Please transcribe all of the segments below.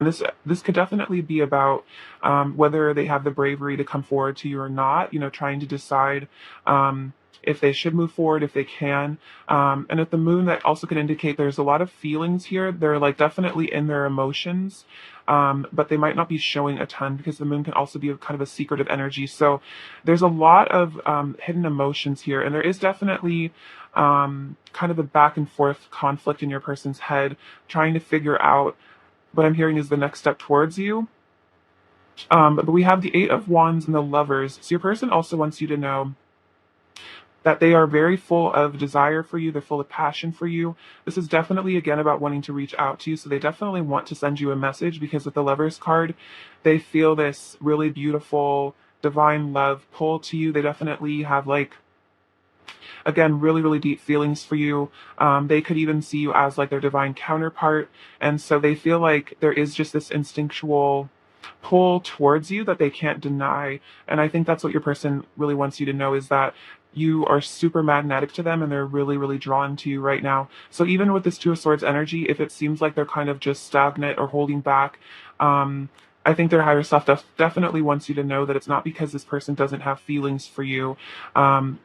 And this could definitely be about whether they have the bravery to come forward to you or not. Trying to decide if they should move forward, if they can. And at the moon, that also could indicate there's a lot of feelings here. They're like definitely in their emotions, but they might not be showing a ton because the moon can also be kind of a secretive energy. So there's a lot of hidden emotions here, and there is definitely kind of a back and forth conflict in your person's head, trying to figure out what I'm hearing is the next step towards you. But we have the Eight of Wands and the Lovers. So your person also wants you to know that they are very full of desire for you. They're full of passion for you. This is definitely, again, about wanting to reach out to you. So they definitely want to send you a message because with the Lovers card, they feel this really beautiful, divine love pull to you. They definitely have, like, again, really, really deep feelings for you. They could even see you as like their divine counterpart. And so they feel like there is just this instinctual pull towards you that they can't deny. And I think that's what your person really wants you to know is that you are super magnetic to them and they're really, really drawn to you right now. So even with this Two of Swords energy, if it seems like they're kind of just stagnant or holding back, I think their higher self definitely wants you to know that it's not because this person doesn't have feelings for you,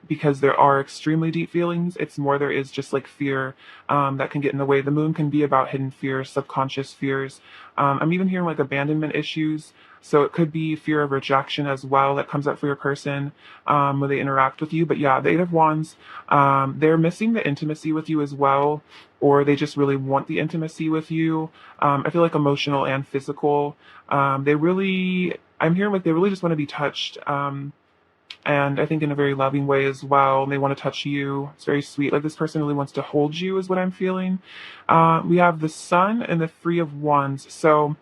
because there are extremely deep feelings. It's more there is just like fear that can get in the way. The moon can be about hidden fears, subconscious fears. I'm even hearing like abandonment issues. So it could be fear of rejection as well that comes up for your person when they interact with you. But yeah, the Eight of Wands, they're missing the intimacy with you as well, or they just really want the intimacy with you. I feel like emotional and physical. I'm hearing like they really just want to be touched. And I think in a very loving way as well. They want to touch you. It's very sweet. Like this person really wants to hold you, is what I'm feeling. We have the Sun and the Three of Wands. So,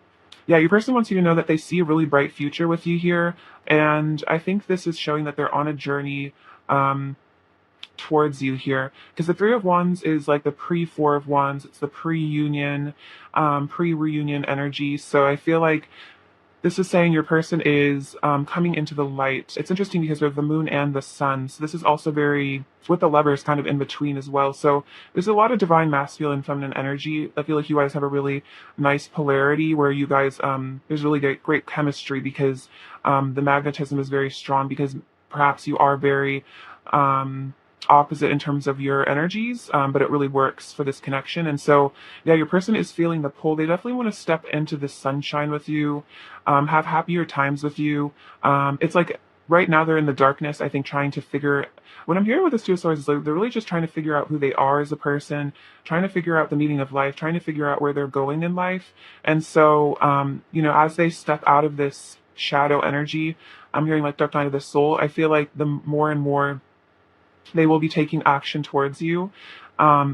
yeah, your person wants you to know that they see a really bright future with you here. And I think this is showing that they're on a journey towards you here. Because the Three of Wands is like the pre Four of Wands, it's the pre union, pre reunion energy. So I feel like this is saying your person is coming into the light. It's interesting because we have the moon and the sun. So this is also very, with the lovers kind of in between as well. So there's a lot of divine masculine, feminine energy. I feel like you guys have a really nice polarity where you guys, there's really great chemistry because the magnetism is very strong because perhaps you are very opposite in terms of your energies, but it really works for this connection. And so, yeah, your person is feeling the pull. They definitely want to step into the sunshine with you, have happier times with you. It's like right now they're in the darkness, I think, trying to figure. What I'm hearing with this Two of Swords is like they're really just trying to figure out who they are as a person, trying to figure out the meaning of life, trying to figure out where they're going in life. And so, as they step out of this shadow energy, I'm hearing like dark night of the soul. I feel like the more and more they will be taking action towards you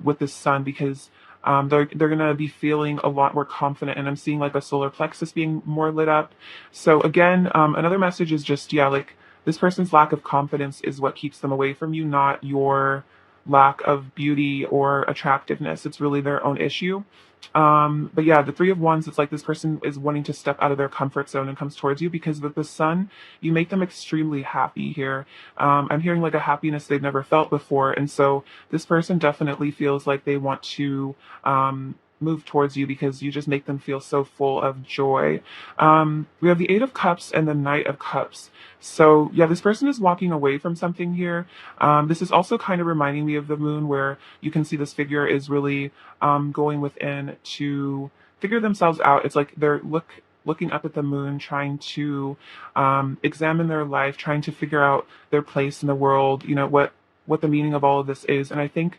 with this sun because they're gonna be feeling a lot more confident, and I'm seeing like a solar plexus being more lit up. So again, another message is just like this person's lack of confidence is what keeps them away from you, not your lack of beauty or attractiveness. It's really their own issue. But yeah, the Three of Wands, it's like this person is wanting to step out of their comfort zone and comes towards you because with the sun, you make them extremely happy here. I'm hearing like a happiness they've never felt before. And so this person definitely feels like they want to move towards you because you just make them feel so full of joy. We have the Eight of Cups and the Knight of Cups. So yeah, this person is walking away from something here. This is also kind of reminding me of the moon where you can see this figure is really going within to figure themselves out. It's like they're looking up at the moon, trying to examine their life, trying to figure out their place in the world. What the meaning of all of this is, and I think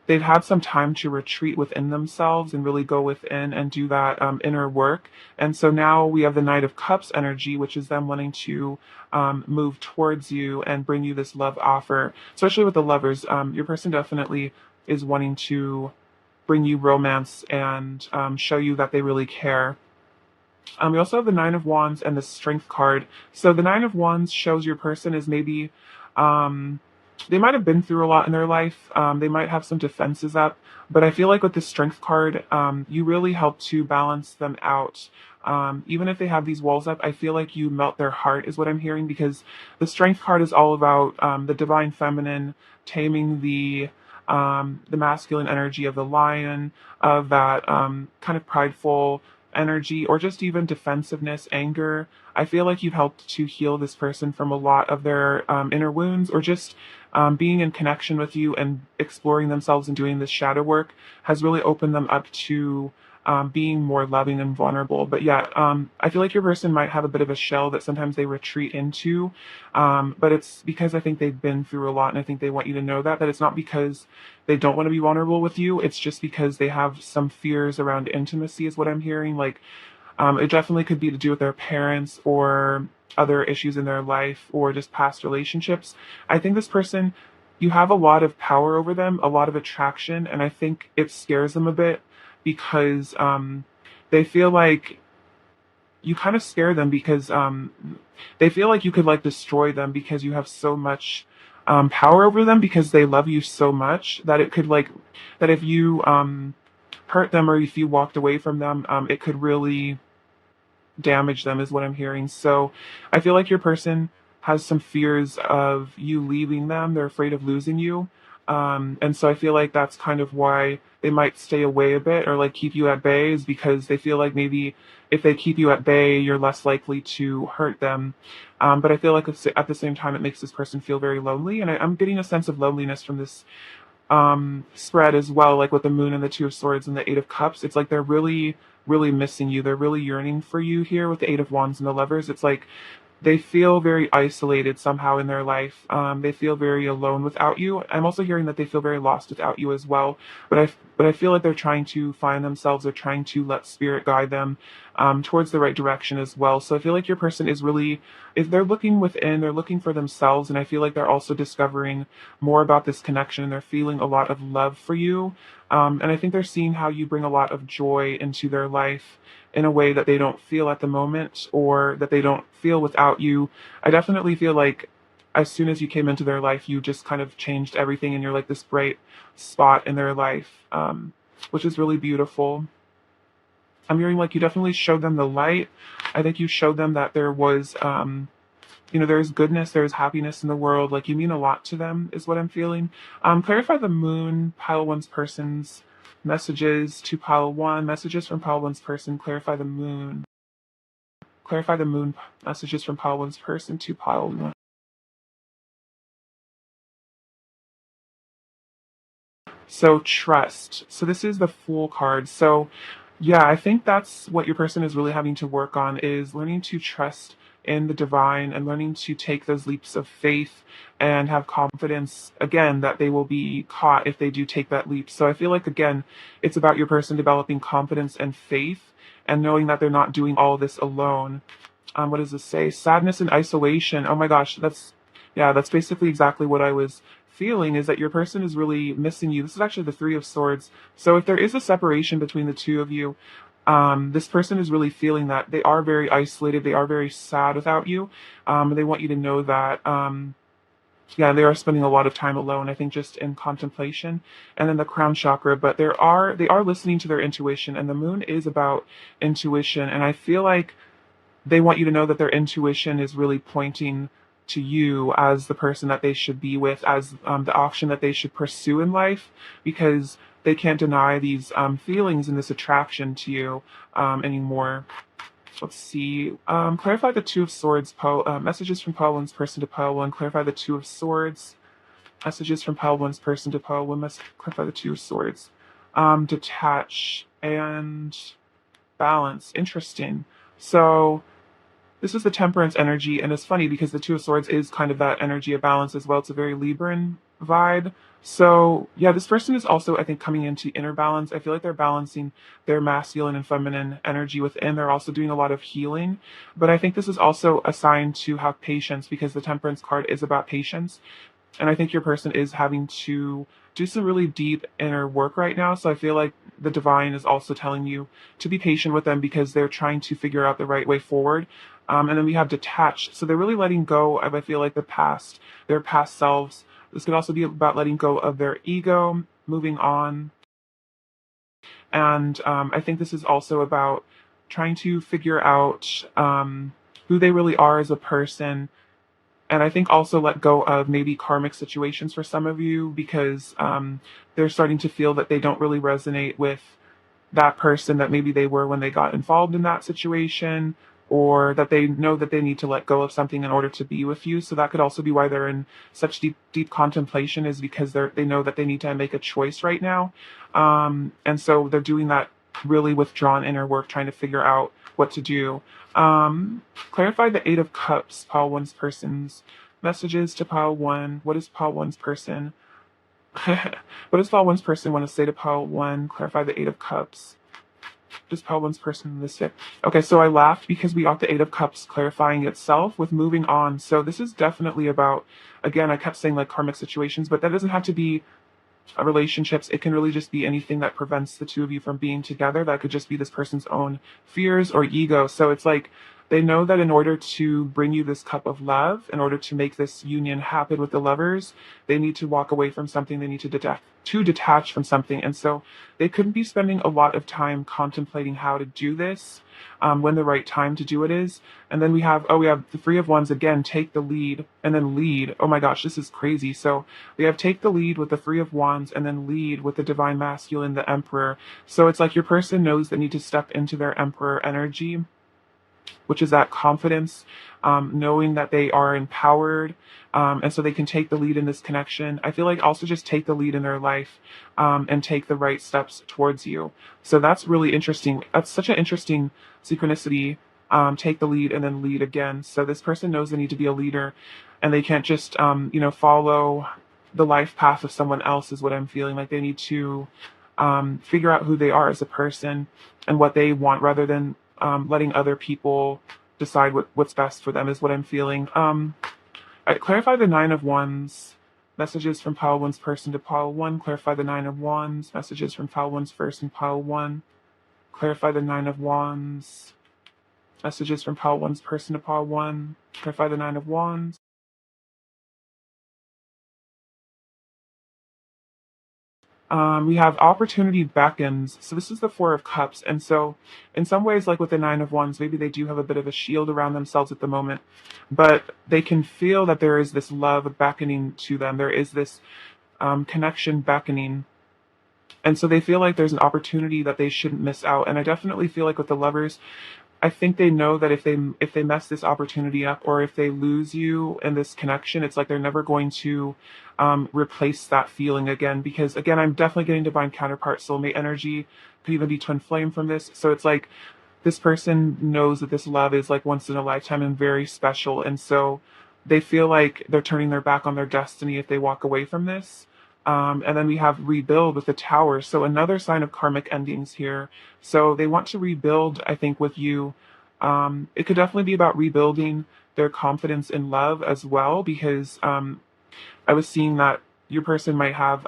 they've had some time to retreat within themselves and really go within and do that inner work. And so now we have the Knight of Cups energy, which is them wanting to move towards you and bring you this love offer, especially with the lovers. Your person definitely is wanting to bring you romance and show you that they really care. We also have the Nine of Wands and the Strength card. So the Nine of Wands shows your person is maybe they might have been through a lot in their life. They might have some defenses up, but I feel like with the Strength card, you really help to balance them out. Even if they have these walls up, I feel like you melt their heart, is what I'm hearing, because the Strength card is all about the divine feminine, taming the masculine energy of the lion, of that kind of prideful energy, or just even defensiveness, anger. I feel like you've helped to heal this person from a lot of their inner wounds, or just being in connection with you and exploring themselves and doing this shadow work has really opened them up to being more loving and vulnerable. But yeah, I feel like your person might have a bit of a shell that sometimes they retreat into, but it's because I think they've been through a lot, and I think they want you to know that it's not because they don't want to be vulnerable with you. It's just because they have some fears around intimacy, is what I'm hearing. Like, it definitely could be to do with their parents or other issues in their life or just past relationships. I think this person, you have a lot of power over them, a lot of attraction, and I think it scares them a bit because they feel like you kind of scare them because they feel like you could like destroy them because you have so much power over them, because they love you so much that it could like that if you hurt them or if you walked away from them, it could really damage them, is what I'm hearing. So I feel like your person has some fears of you leaving them. They're afraid of losing you. And so I feel like that's kind of why they might stay away a bit or like keep you at bay, is because they feel like maybe if they keep you at bay, you're less likely to hurt them. But I feel like at the same time, it makes this person feel very lonely. And I'm getting a sense of loneliness from this spread as well, like with the moon and the two of swords and the eight of cups. It's like they're really missing you. They're really yearning for you here with the eight of wands and the lovers. It's like they feel very isolated somehow in their life. They feel very alone without you. I'm also hearing that they feel very lost without you as well. But I feel like they're trying to find themselves. They're trying to let spirit guide them towards the right direction as well. So I feel like your person is really, if they're looking within, they're looking for themselves, and I feel like they're also discovering more about this connection, and they're feeling a lot of love for you. And I think they're seeing how you bring a lot of joy into their life in a way that they don't feel at the moment, or that they don't feel without you. I definitely feel like as soon as you came into their life, you just kind of changed everything, and you're like this bright spot in their life, which is really beautiful. I'm hearing like you definitely showed them the light. I think you showed them that there was, there's goodness, there's happiness in the world. Like you mean a lot to them, is what I'm feeling. Clarify the moon, pile one's person's messages to pile one, messages from pile one's person, clarify the moon. Clarify the moon, messages from pile one's person to pile one. So trust. So this is the Fool card. So yeah, I think that's what your person is really having to work on, is learning to trust in the divine and learning to take those leaps of faith and have confidence again that they will be caught if they do take that leap. So I feel like again, it's about your person developing confidence and faith and knowing that they're not doing all this alone. What does this say? Sadness and isolation. Oh my gosh, that's basically exactly what I was feeling, is that your person is really missing you. This is actually the three of swords. So if there is a separation between the two of you, this person is really feeling that they are very isolated. They are very sad without you. And they want you to know that, yeah, they are spending a lot of time alone, I think, just in contemplation. And then the crown chakra, but they are listening to their intuition, and the moon is about intuition. And I feel like they want you to know that their intuition is really pointing to you as the person that they should be with, as the option that they should pursue in life, because they can't deny these feelings and this attraction to you anymore. Let's see. Clarify the Two of Swords. Messages from pile one's person to pile one. Clarify the Two of Swords. Messages from pile one's person to pile one. Clarify the Two of Swords. Detach and balance. Interesting. So this is the temperance energy, and it's funny because the Two of Swords is kind of that energy of balance as well. It's a very Libran vibe. So yeah, this person is also, I think, coming into inner balance. I feel like they're balancing their masculine and feminine energy within. They're also doing a lot of healing. But I think this is also a sign to have patience, because the temperance card is about patience. And I think your person is having to do some really deep inner work right now. So I feel like the divine is also telling you to be patient with them, because they're trying to figure out the right way forward. And then we have detached. So they're really letting go of, I feel like, the past, their past selves. This could also be about letting go of their ego, moving on. And I think this is also about trying to figure out who they really are as a person, and I think also let go of maybe karmic situations for some of you, because they're starting to feel that they don't really resonate with that person that maybe they were when they got involved in that situation, or that they know that they need to let go of something in order to be with you. So that could also be why they're in such deep contemplation, is because they know that they need to make a choice right now. And so they're doing that really withdrawn inner work, trying to figure out what to do. Clarify the Eight of Cups, pile one's person's messages to pile one. What is pile one's person? What does pile one's person want to say to pile one? Clarify the Eight of Cups. Just pile one's person in this fit. Okay, so I laughed because we got the Eight of Cups clarifying itself with moving on. So this is definitely about, again, I kept saying like karmic situations, but that doesn't have to be relationships. It can really just be anything that prevents the two of you from being together. That could just be this person's own fears or ego. So it's like they know that in order to bring you this cup of love, in order to make this union happen with the lovers, they need to walk away from something. They need to detach from something. And so they couldn't be spending a lot of time contemplating how to do this, when the right time to do it is. And then we have the Three of Wands again, take the lead and then lead. Oh my gosh, this is crazy. So we have take the lead with the Three of Wands and then lead with the Divine Masculine, the Emperor. So it's like your person knows they need to step into their Emperor energy, which is that confidence, knowing that they are empowered, and so they can take the lead in this connection. I feel like also just take the lead in their life, and take the right steps towards you. So that's really interesting. That's such an interesting synchronicity. Take the lead and then lead again. So this person knows they need to be a leader, and they can't just follow the life path of someone else, is what I'm feeling. Like they need to figure out who they are as a person and what they want, rather than letting other people decide what's best for them, is what I'm feeling. I clarify the Nine of Wands, messages from pile one's person to pile one. Clarify the Nine of Wands, messages from pile one's person, pile one. Clarify the Nine of Wands, messages from pile one's person to pile one. Clarify the Nine of Wands. We have opportunity beckons. So this is the Four of Cups. And so in some ways, like with the Nine of Wands, maybe they do have a bit of a shield around themselves at the moment, but they can feel that there is this love beckoning to them. There is this connection beckoning. And so they feel like there's an opportunity that they shouldn't miss out. And I definitely feel like with the lovers, I think they know that if they mess this opportunity up, or if they lose you in this connection, it's like they're never going to replace that feeling again. Because again, I'm definitely getting divine counterpart soulmate energy. Could even be twin flame from this. So it's like this person knows that this love is like once in a lifetime and very special, and so they feel like they're turning their back on their destiny if they walk away from this. And then we have rebuild with the Tower. So another sign of karmic endings here. So they want to rebuild, I think, with you. It could definitely be about rebuilding their confidence in love as well, because I was seeing that your person might have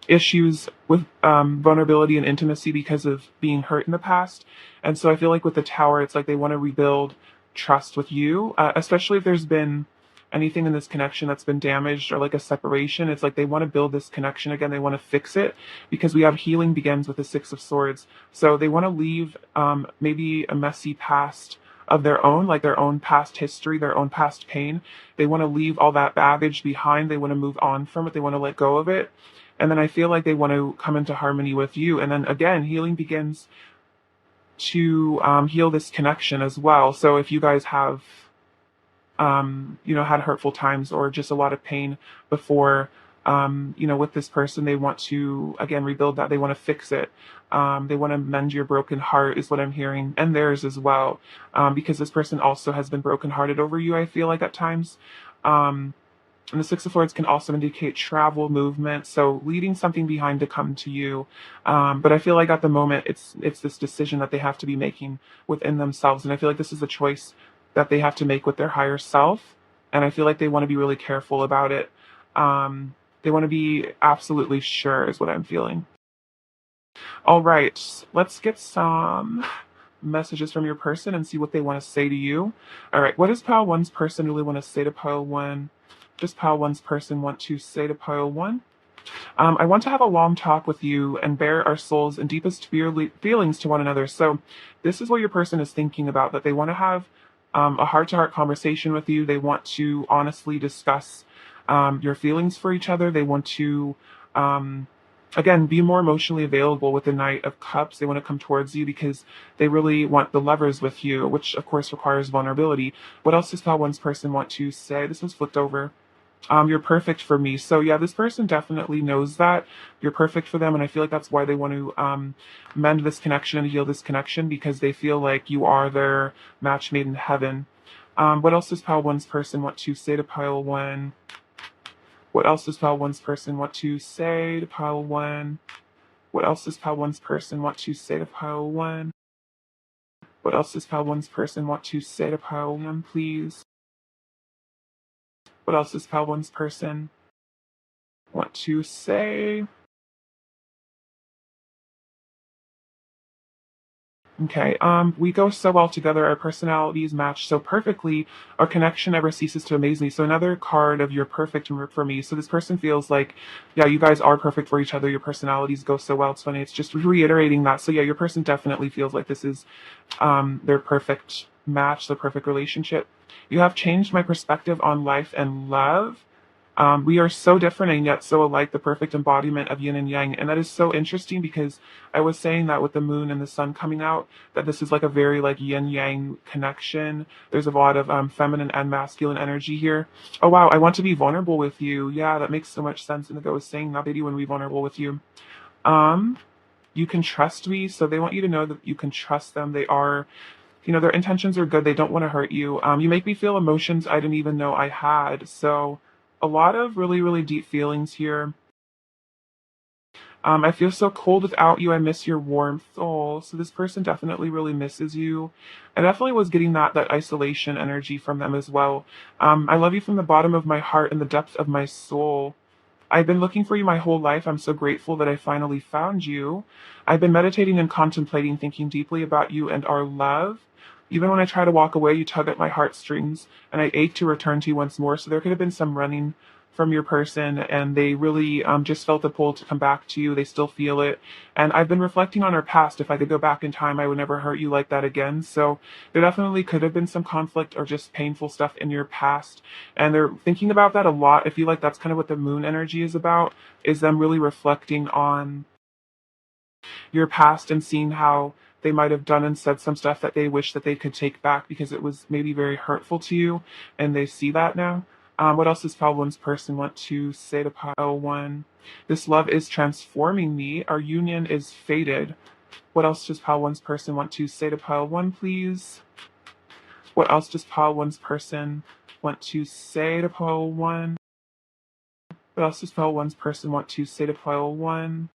issues with vulnerability and intimacy because of being hurt in the past. And so I feel like with the Tower, it's like they want to rebuild trust with you, especially if there's been anything in this connection that's been damaged, or like a separation. It's like they want to build this connection again. They want to fix it, because we have healing begins with the Six of Swords. So they want to leave maybe a messy past of their own, like their own past history, their own past pain. They want to leave all that baggage behind. They want to move on from it. They want to let go of it. And then I feel like they want to come into harmony with you. And then again, healing begins to heal this connection as well. So if you guys have had hurtful times or just a lot of pain before, with this person, they want to, again, rebuild that. They want to fix it. They want to mend your broken heart, is what I'm hearing, and theirs as well, because this person also has been brokenhearted over you, I feel like, at times. And the Six of Swords can also indicate travel, movement, so leaving something behind to come to you. But I feel like at the moment, it's this decision that they have to be making within themselves, and I feel like this is a choice that they have to make with their higher self, and I feel like they want to be really careful about it. They want to be absolutely sure, is what I'm feeling. All right, let's get some messages from your person and see what they want to say to you. All right, what does pile one's person really want to say to pile one? Does pile one's person want to say to pile one? I want to have a long talk with you and bare our souls and deepest feelings to one another. So this is what your person is thinking about, that they want to have a heart-to-heart conversation with you. They want to honestly discuss your feelings for each other. They want to Again, be more emotionally available with the Knight of Cups. They want to come towards you because they really want the lovers with you, which of course requires vulnerability. What else does Pal One's person want to say? This was flipped over. You're perfect for me. So yeah, this person definitely knows that you're perfect for them, and I feel like that's why they want to mend this connection and heal this connection, because they feel like you are their match made in heaven. What else does Pile One's person want to say to Pile One? What else does Pile One's person want to say to Pile One? What else does Pile One's person want to say to Pile One? What else does Pile One's person want to say to Pile One, please? What else does Pile One's person want to say? Okay, we go so well together. Our personalities match so perfectly. Our connection never ceases to amaze me. So another card of you're perfect for me. So this person feels like, yeah, you guys are perfect for each other. Your personalities go so well. It's funny. It's just reiterating that. So yeah, your person definitely feels like this is their perfect match, the perfect relationship. You have changed my perspective on life and love. We are so different and yet so alike, the perfect embodiment of yin and yang. And that is so interesting because I was saying that with the moon and the sun coming out, that this is like a very like yin yang connection. There's a lot of feminine and masculine energy here. Oh wow, I want to be vulnerable with you. Yeah, that makes so much sense. And I was saying that they do want to be vulnerable with you. Um, you can trust me, so they want you to know that you can trust them. They are, their intentions are good. They don't want to hurt you. You make me feel emotions I didn't even know I had. So a lot of really, really deep feelings here. I feel so cold without you. I miss your warmth. Oh, so this person definitely really misses you. I definitely was getting that isolation energy from them as well. I love you from the bottom of my heart and the depth of my soul. I've been looking for you my whole life. I'm so grateful that I finally found you. I've been meditating and contemplating, thinking deeply about you and our love. Even when I try to walk away, you tug at my heartstrings, and I ache to return to you once more. So there could have been some running from your person, and they really just felt the pull to come back to you. They still feel it. And I've been reflecting on our past. If I could go back in time, I would never hurt you like that again. So there definitely could have been some conflict or just painful stuff in your past, and they're thinking about that a lot. I feel like that's kind of what the moon energy is about, is them really reflecting on your past and seeing how they might have done and said some stuff that they wish that they could take back because it was maybe very hurtful to you, and they see that now. What else does Pile One's person want to say to Pile One? This love is transforming me. Our union is fated. What else does Pile One's person want to say to Pile One, please? What else does Pile One's person want to say to Pile One? What else does Pile One's person want to say to Pile One?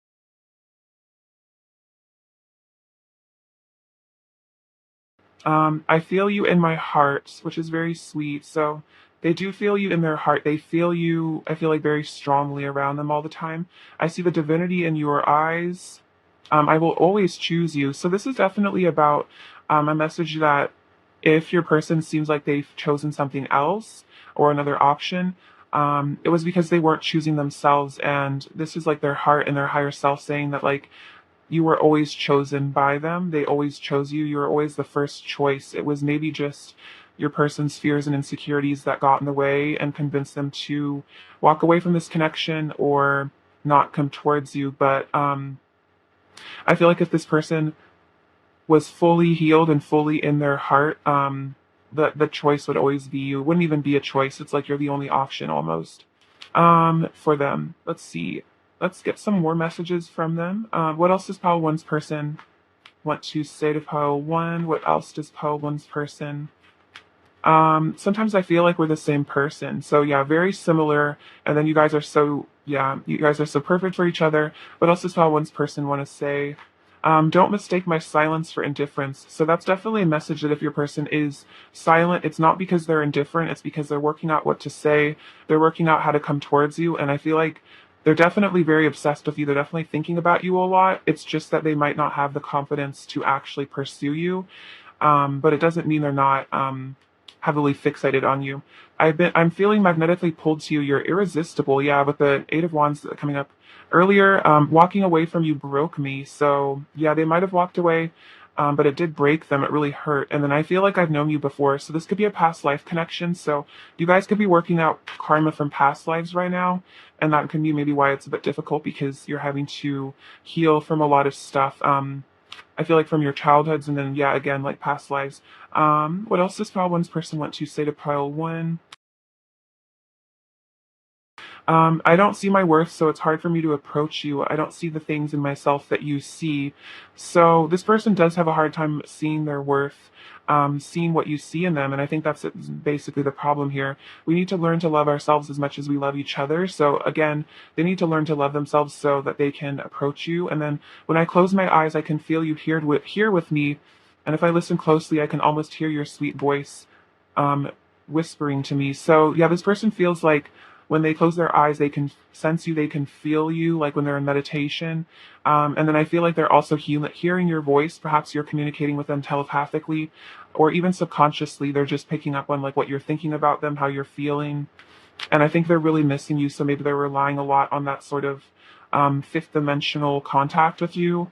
I feel you in my heart, which is very sweet. So they do feel you in their heart. They feel you, I feel like, very strongly around them all the time. I see the divinity in your eyes. I will always choose you. So this is definitely about a message that if your person seems like they've chosen something else or another option, it was because they weren't choosing themselves. And this is like their heart and their higher self saying that, like, you were always chosen by them. They always chose you. You were always the first choice. It was maybe just your person's fears and insecurities that got in the way and convinced them to walk away from this connection or not come towards you. But I feel like if this person was fully healed and fully in their heart, the choice would always be you. It wouldn't even be a choice. It's like you're the only option almost. For them. Let's see. Let's get some more messages from them. What else does Pile One's person want to say to Pile One? What else does Pile One's person? Sometimes I feel like we're the same person. So yeah, very similar. And then you guys are so, yeah, you guys are so perfect for each other. What else does Pile One's person want to say? Don't mistake my silence for indifference. So that's definitely a message that if your person is silent, it's not because they're indifferent, it's because they're working out what to say. They're working out how to come towards you. And I feel like they're definitely very obsessed with you. They're definitely thinking about you a lot. It's just that they might not have the confidence to actually pursue you. But it doesn't mean they're not heavily fixated on you. I'm feeling magnetically pulled to you. You're irresistible. Yeah, with the Eight of Wands coming up earlier, walking away from you broke me. So yeah, they might have walked away. but it did break them. It really hurt. And then I feel like I've known you before, so this could be a past life connection. So you guys could be working out karma from past lives right now, and that can be maybe why it's a bit difficult because you're having to heal from a lot of stuff. I feel like from your childhoods, and then yeah, again like past lives. What else does pile one's person want to say to pile one? I don't see my worth, so it's hard for me to approach you. I don't see the things in myself that you see. So this person does have a hard time seeing their worth, seeing what you see in them. And I think that's basically the problem here. We need to learn to love ourselves as much as we love each other. So again, they need to learn to love themselves so that they can approach you. And then when I close my eyes, I can feel you here with me. And if I listen closely, I can almost hear your sweet voice um, whispering to me. So yeah, this person feels like when they close their eyes, they can sense you, they can feel you, like when they're in meditation. And then I feel like they're also hearing your voice. Perhaps you're communicating with them telepathically, or even subconsciously. They're just picking up on like what you're thinking about them, how you're feeling. And I think they're really missing you. So maybe they're relying a lot on that sort of fifth dimensional contact with you.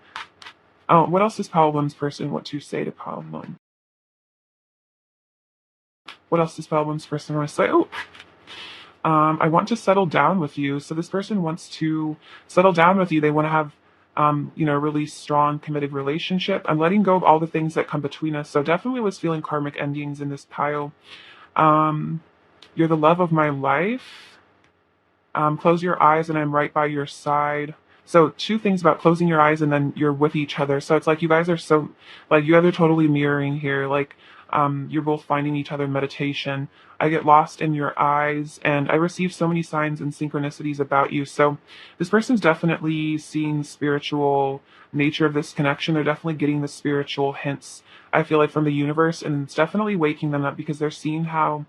What else does Power One's person want to say to Power One? What else does Power One's person want to say? Oh, I want to settle down with you. So this person wants to settle down with you. They want to have, a really strong, committed relationship. I'm letting go of all the things that come between us. So definitely was feeling karmic endings in this pile. Um, you're the love of my life. Close your eyes and I'm right by your side. So two things about closing your eyes and then you're with each other. So it's like you guys are so like you guys are totally mirroring here. Like you're both finding each other in meditation. I get lost in your eyes and I receive so many signs and synchronicities about you. So this person's definitely seeing spiritual nature of this connection. They're definitely getting the spiritual hints, I feel like, from the universe, and it's definitely waking them up because they're seeing how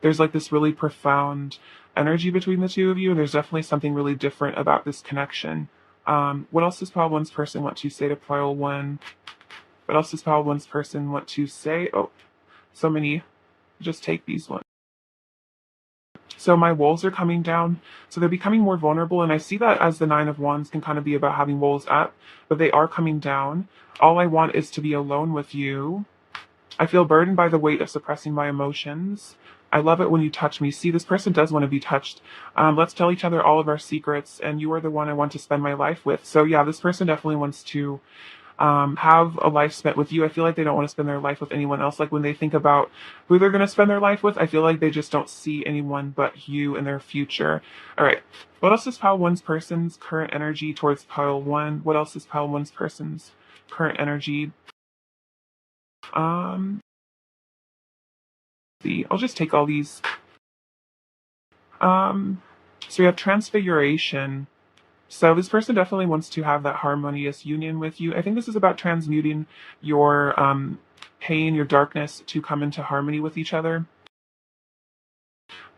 there's like this really profound energy between the two of you. There's definitely something really different about this connection. What else does Pile One's person want to say to Pile One? What else does Pile One's person want to say? Oh, so many. Just take these ones. So my walls are coming down. So they're becoming more vulnerable. And I see that as the Nine of Wands can kind of be about having walls up, but they are coming down. All I want is to be alone with you. I feel burdened by the weight of suppressing my emotions. I love it when you touch me. See, this person does want to be touched. Let's tell each other all of our secrets, and you are the one I want to spend my life with. So, yeah, this person definitely wants to have a life spent with you. I feel like they don't want to spend their life with anyone else. Like when they think about who they're going to spend their life with, I feel like they just don't see anyone but you in their future. All right. What else is Pile One's person's current energy towards Pile One? What else is Pile One's person's current energy? Um, see, I'll just take all these. Um, so we have transfiguration. So this person definitely wants to have that harmonious union with you. I think this is about transmuting your pain, your darkness to come into harmony with each other.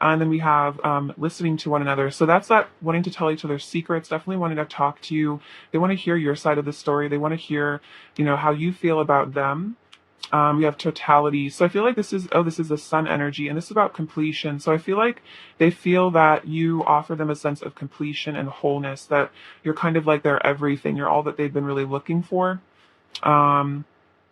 And then we have listening to one another. So that's that wanting to tell each other secrets, definitely wanting to talk to you. They want to hear your side of the story. They want to hear, how you feel about them. We have totality. So I feel like this is the sun energy, and this is about completion. So I feel like they feel that you offer them a sense of completion and wholeness, that you're kind of like their everything. You're all that they've been really looking for. Um,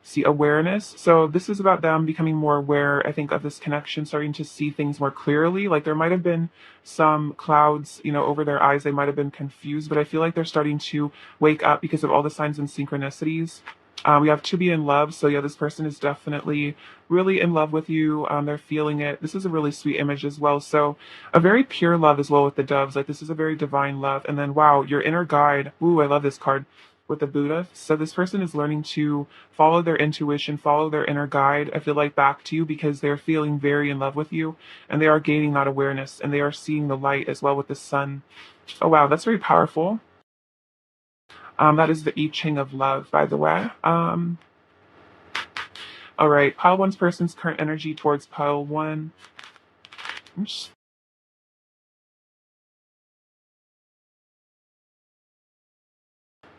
see, awareness. So this is about them becoming more aware, I think, of this connection, starting to see things more clearly. Like there might have been some clouds, over their eyes. They might have been confused, but I feel like they're starting to wake up because of all the signs and synchronicities. We have to be in love. So yeah, this person is definitely really in love with you. They're feeling it. This is a really sweet image as well. So a very pure love as well with the doves. Like this is a very divine love. And then wow, your inner guide. Ooh, I love this card with the Buddha. So this person is learning to follow their intuition, follow their inner guide. I feel like back to you because they're feeling very in love with you and they are gaining that awareness and they are seeing the light as well with the sun. Oh wow, that's very powerful. That is the I Ching of love, by the way. All right, pile one's person's current energy towards pile one. Oops.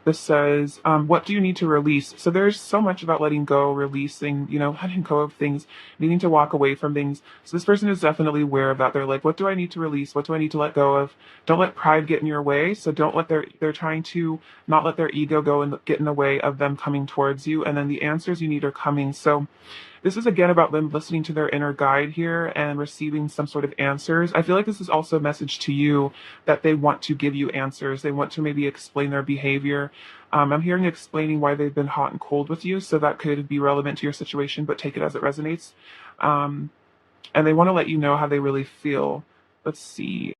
This says, what do you need to release? So there's so much about letting go, releasing, letting go of things, needing to walk away from things. So this person is definitely aware of that. They're like, what do I need to release? What do I need to let go of? Don't let pride get in your way. So don't let they're trying to not let their ego go and get in the way of them coming towards you. And then the answers you need are coming. So this is again about them listening to their inner guide here and receiving some sort of answers. I feel like this is also a message to you that they want to give you answers. They want to maybe explain their behavior. I'm hearing explaining why they've been hot and cold with you, so that could be relevant to your situation, but take it as it resonates. Um, and they want to let you know how they really feel. Let's see.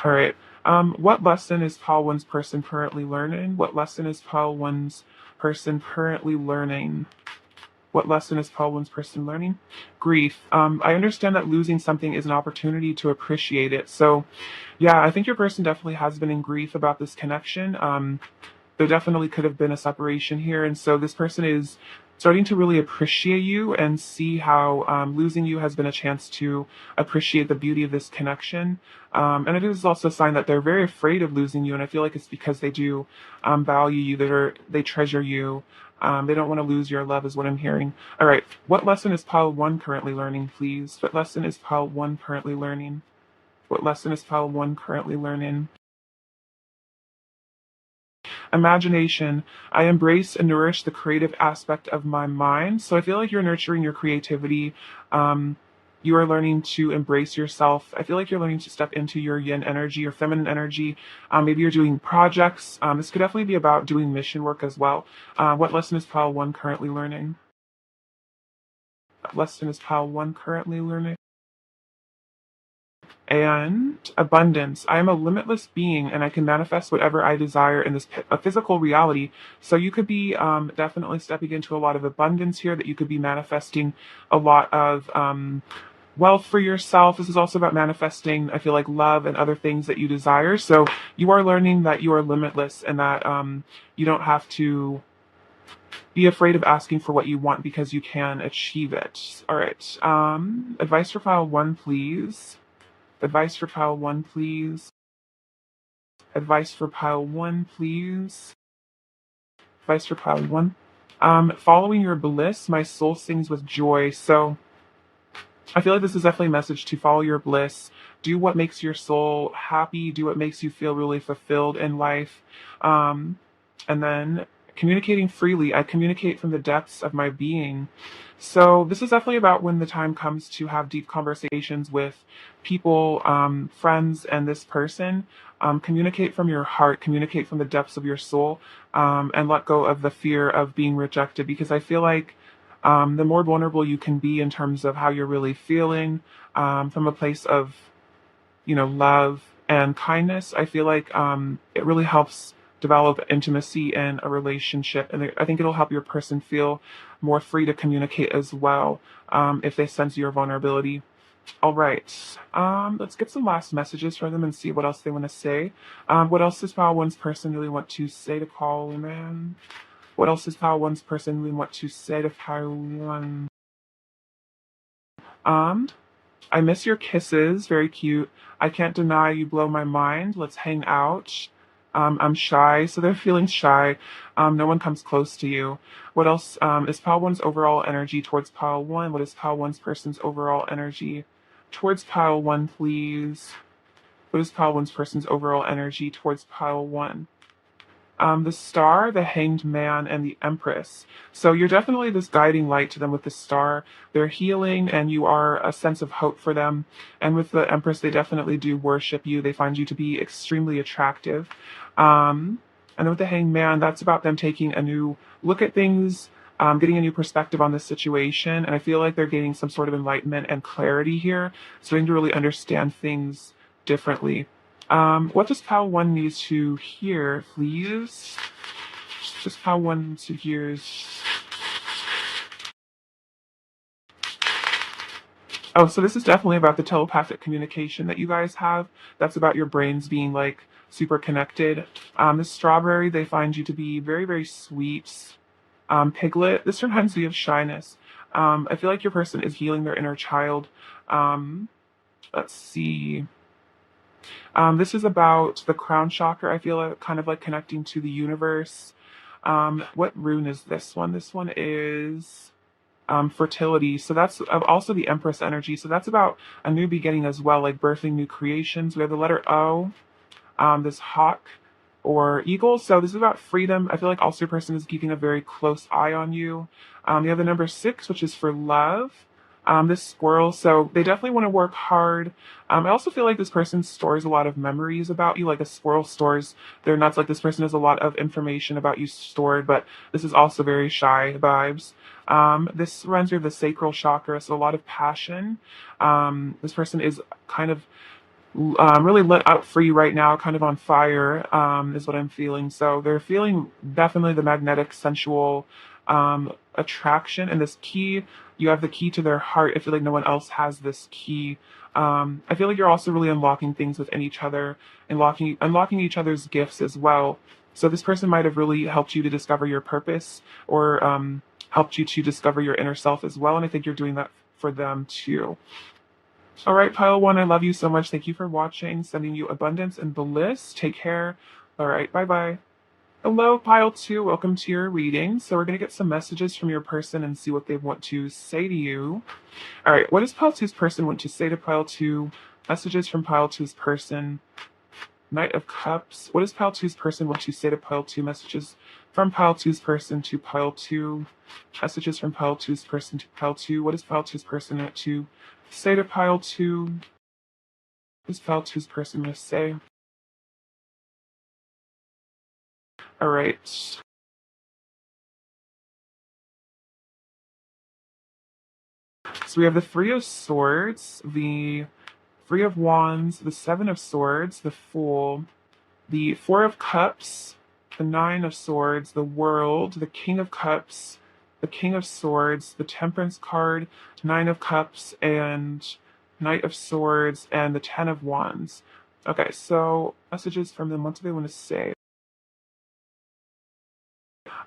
All right. What lesson is Paul One's person currently learning? What lesson is Paul One's person currently learning? What lesson is Paul One's person learning? Grief. I understand that losing something is an opportunity to appreciate it. So, yeah, I think your person definitely has been in grief about this connection. There definitely could have been a separation here. And so this person is starting to really appreciate you and see how losing you has been a chance to appreciate the beauty of this connection. And it is also a sign that they're very afraid of losing you. And I feel like it's because they do value you, they treasure you. They don't want to lose your love, is what I'm hearing. All right. What lesson is Pile 1 currently learning, please? What lesson is Pile 1 currently learning? What lesson is Pile 1 currently learning? Imagination. I embrace and nourish the creative aspect of my mind. So I feel like you're nurturing your creativity. Um, you are learning to embrace yourself. I feel like you're learning to step into your yin energy, your feminine energy. Maybe you're doing projects. This could definitely be about doing mission work as well. What lesson is Pile 1 currently learning? What lesson is Pile 1 currently learning? And abundance. I am a limitless being and I can manifest whatever I desire in this a physical reality. So you could be definitely stepping into a lot of abundance here, that you could be manifesting a lot of wealth for yourself. This is also about manifesting, I feel like, love and other things that you desire. So you are learning that you are limitless and that you don't have to be afraid of asking for what you want because you can achieve it. All right. Advice for file 1, please. Advice for pile 1, please. Advice for pile 1, please. Advice for pile 1. Following your bliss, my soul sings with joy. So I feel like this is definitely a message to follow your bliss. Do what makes your soul happy. Do what makes you feel really fulfilled in life. And then communicating freely. I communicate from the depths of my being. So this is definitely about when the time comes to have deep conversations with people, friends, and this person. Communicate from your heart. Communicate from the depths of your soul, and let go of the fear of being rejected. Because I feel like the more vulnerable you can be in terms of how you're really feeling, from a place of love and kindness, I feel like it really helps develop intimacy in a relationship. And I think it'll help your person feel more free to communicate as well, if they sense your vulnerability. All right. Let's get some last messages from them and see what else they want to say. What else does Power One's person really want to say to Power Man? What else does Power One's person really want to say to Power One? Um, I miss your kisses. Very cute. I can't deny you blow my mind. Let's hang out. I'm shy, so they're feeling shy. No one comes close to you. What else is Pile One's overall energy towards Pile One? What is Pile One's person's overall energy towards Pile One, please? What is Pile One's person's overall energy towards Pile One? The star, the hanged man, and the empress. So you're definitely this guiding light to them with the star. They're healing, and you are a sense of hope for them. And with the empress, they definitely do worship you. They find you to be extremely attractive. And then with the hanged man, that's about them taking a new look at things, getting a new perspective on this situation. And I feel like they're gaining some sort of enlightenment and clarity here, starting to really understand things differently. What does Pal 1 need to hear, please? Just Pal 1 needs to hear. Oh, so this is definitely about the telepathic communication that you guys have. That's about your brains being like super connected. This strawberry, they find you to be very, very sweet. Piglet, this reminds me of shyness. I feel like your person is healing their inner child. Let's see. This is about the crown chakra. I feel like kind of like connecting to the universe. What rune is this one? This one is fertility. So that's also the Empress energy. So that's about a new beginning as well, like birthing new creations. We have the letter O, this hawk or eagle. So this is about freedom. I feel like also your person is keeping a very close eye on you. You have the number 6, which is for love. This squirrel. So they definitely want to work hard. I also feel like this person stores a lot of memories about you, like a squirrel stores their nuts. Like this person has a lot of information about you stored, but this is also very shy vibes. This reminds me of the sacral chakra, so a lot of passion. This person is kind of really lit up for you right now, kind of on fire, is what I'm feeling. So they're feeling definitely the magnetic, sensual attraction and this key. You have the key to their heart. I feel like no one else has this key. I feel like you're also really unlocking things within each other, unlocking each other's gifts as well. So this person might have really helped you to discover your purpose, or helped you to discover your inner self as well. And I think you're doing that for them too. All right, pile one, I love you so much. Thank you for watching. Sending you abundance and bliss. Take care. All right, bye bye. Hello, pile two. Welcome to your reading. So we're going to get some messages from your person and see what they want to say to you. All right, what does pile two's person want to say to pile two? Messages from pile two's person. Knight of Cups. What does pile two's person want to say to pile two? Messages from pile two's person to pile two. Messages from pile two's person to pile two. What does pile two's person want to say to pile two? What does pile two's person want to say? All right. So we have the Three of Swords, the Three of Wands, the Seven of Swords, the Fool, the Four of Cups, the Nine of Swords, the World, the King of Cups, the King of Swords, the Temperance card, Nine of Cups, and Knight of Swords, and the Ten of Wands. Okay, so messages from them. What do they want to say?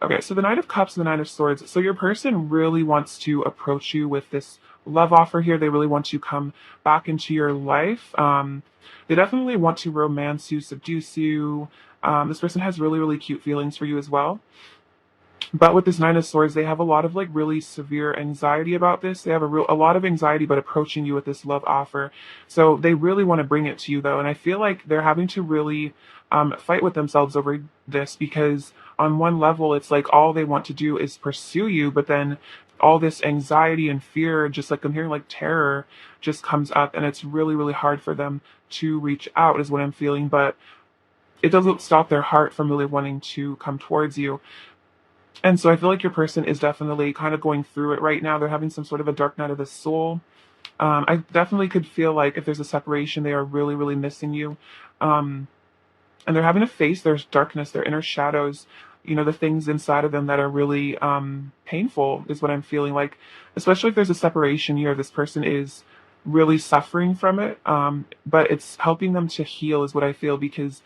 Okay, so the Knight of Cups and the Nine of Swords. So your person really wants to approach you with this love offer here. They really want to come back into your life. They definitely want to romance you, seduce you. This person has really, really cute feelings for you as well. But with this Nine of Swords, they have a lot of like really severe anxiety about this. They have a lot of anxiety about approaching you with this love offer. So they really want to bring it to you though. And I feel like they're having to really fight with themselves over this, because on one level, it's like all they want to do is pursue you, but then all this anxiety and fear, just like I'm hearing like terror, just comes up, and it's really, really hard for them to reach out, is what I'm feeling. But it doesn't stop their heart from really wanting to come towards you. And so I feel like your person is definitely kind of going through it right now. They're having some sort of a dark night of the soul. I definitely could feel like if there's a separation, they are really, really missing you. And they're having to face their darkness, their inner shadows, the things inside of them that are really painful, is what I'm feeling like. Especially if there's a separation here, this person is really suffering from it. But it's helping them to heal, is what I feel, because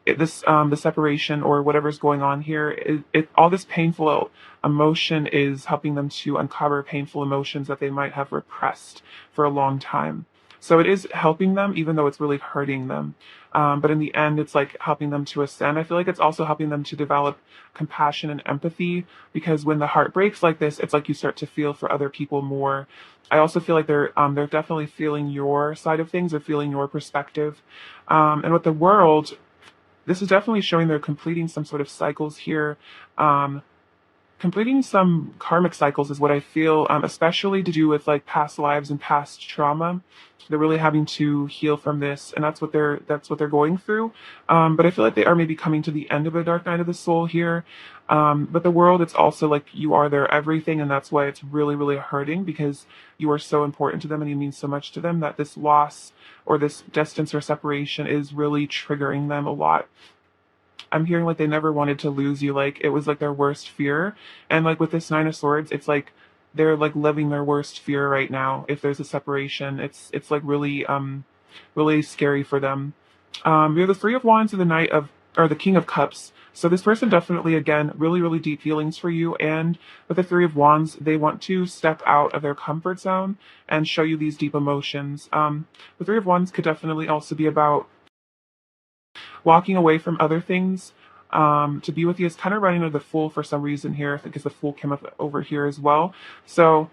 the separation or whatever's going on here, all this painful emotion is helping them to uncover painful emotions that they might have repressed for a long time. So it is helping them, even though it's really hurting them. But in the end, it's like helping them to ascend. I feel like it's also helping them to develop compassion and empathy, because when the heart breaks like this, it's like you start to feel for other people more. I also feel like they're definitely feeling your side of things, or feeling your perspective. And with the world, this is definitely showing they're completing some sort of cycles here. Completing some karmic cycles is what I feel, especially to do with like past lives and past trauma. They're really having to heal from this, and that's what they're going through. But I feel like they are maybe coming to the end of a dark night of the soul here. But the world, it's also like you are their everything, and that's why it's really, really hurting, because you are so important to them and you mean so much to them, that this loss or this distance or separation is really triggering them a lot. I'm hearing like they never wanted to lose you. Like it was like their worst fear. And like with this Nine of Swords, it's like they're like living their worst fear right now. If there's a separation, it's like really really scary for them. We have the Three of Wands and the King of Cups. So this person definitely, again, really, really deep feelings for you. And with the Three of Wands, they want to step out of their comfort zone and show you these deep emotions. The Three of Wands could definitely also be about walking away from other things to be with you. Is kind of running into the Fool for some reason here. I think because the Fool came up over here as well. So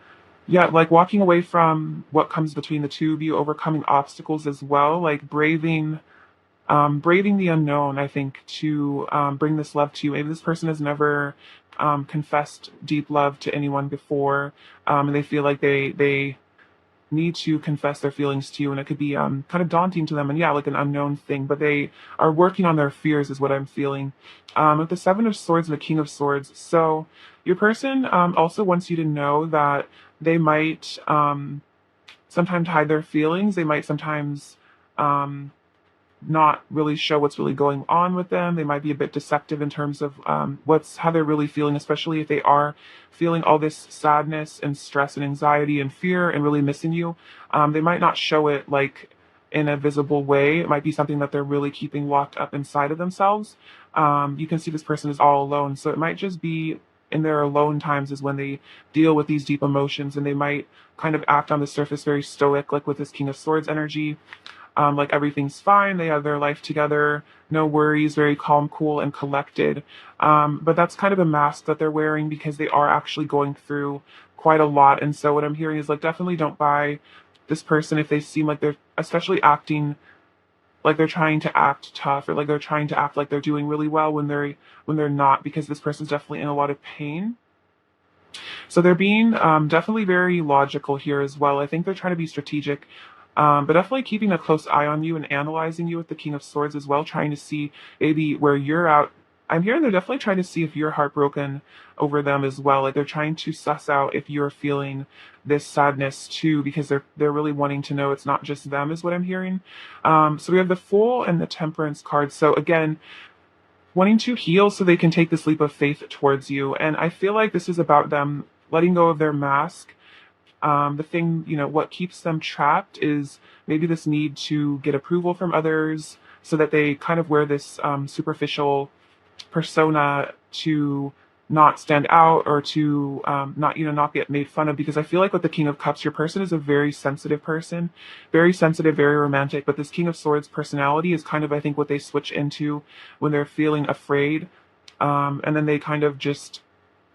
yeah, like walking away from what comes between the two of you, overcoming obstacles as well, like braving the unknown, I think, to bring this love to you. Maybe this person has never confessed deep love to anyone before, and they feel like they need to confess their feelings to you, and it could be kind of daunting to them, and yeah, like an unknown thing. But they are working on their fears, is what I'm feeling. With the Seven of Swords and the King of Swords, so your person also wants you to know that they might sometimes hide their feelings. They might sometimes. Not really show what's really going on with them. They might be a bit deceptive in terms of how they're really feeling, especially if they are feeling all this sadness and stress and anxiety and fear and really missing you. They might not show it like in a visible way. It might be something that they're really keeping locked up inside of themselves. You can see this person is all alone, so it might just be in their alone times is when they deal with these deep emotions, and they might kind of act on the surface very stoic, like with this King of Swords energy. Like everything's fine, they have their life together, no worries, very calm, cool, and collected. But that's kind of a mask that they're wearing because they are actually going through quite a lot. And so what I'm hearing is like definitely don't buy this person if they seem like they're especially acting like they're trying to act tough, or like they're trying to act like they're doing really well when they're not, because this person's definitely in a lot of pain. So they're being definitely very logical here as well. I think they're trying to be strategic, but definitely keeping a close eye on you and analyzing you with the King of Swords as well, trying to see maybe where you're out. I'm hearing they're definitely trying to see if you're heartbroken over them as well. Like they're trying to suss out if you're feeling this sadness too, because they're really wanting to know it's not just them, is what I'm hearing. So we have the Fool and the Temperance card. So again, wanting to heal so they can take this leap of faith towards you. And I feel like this is about them letting go of their mask. The thing, what keeps them trapped is maybe this need to get approval from others, so that they kind of wear this superficial persona to not stand out, or to not get made fun of. Because I feel like with the King of Cups, your person is a very sensitive person, very sensitive, very romantic. But this King of Swords personality is kind of, I think, what they switch into when they're feeling afraid, and then they kind of just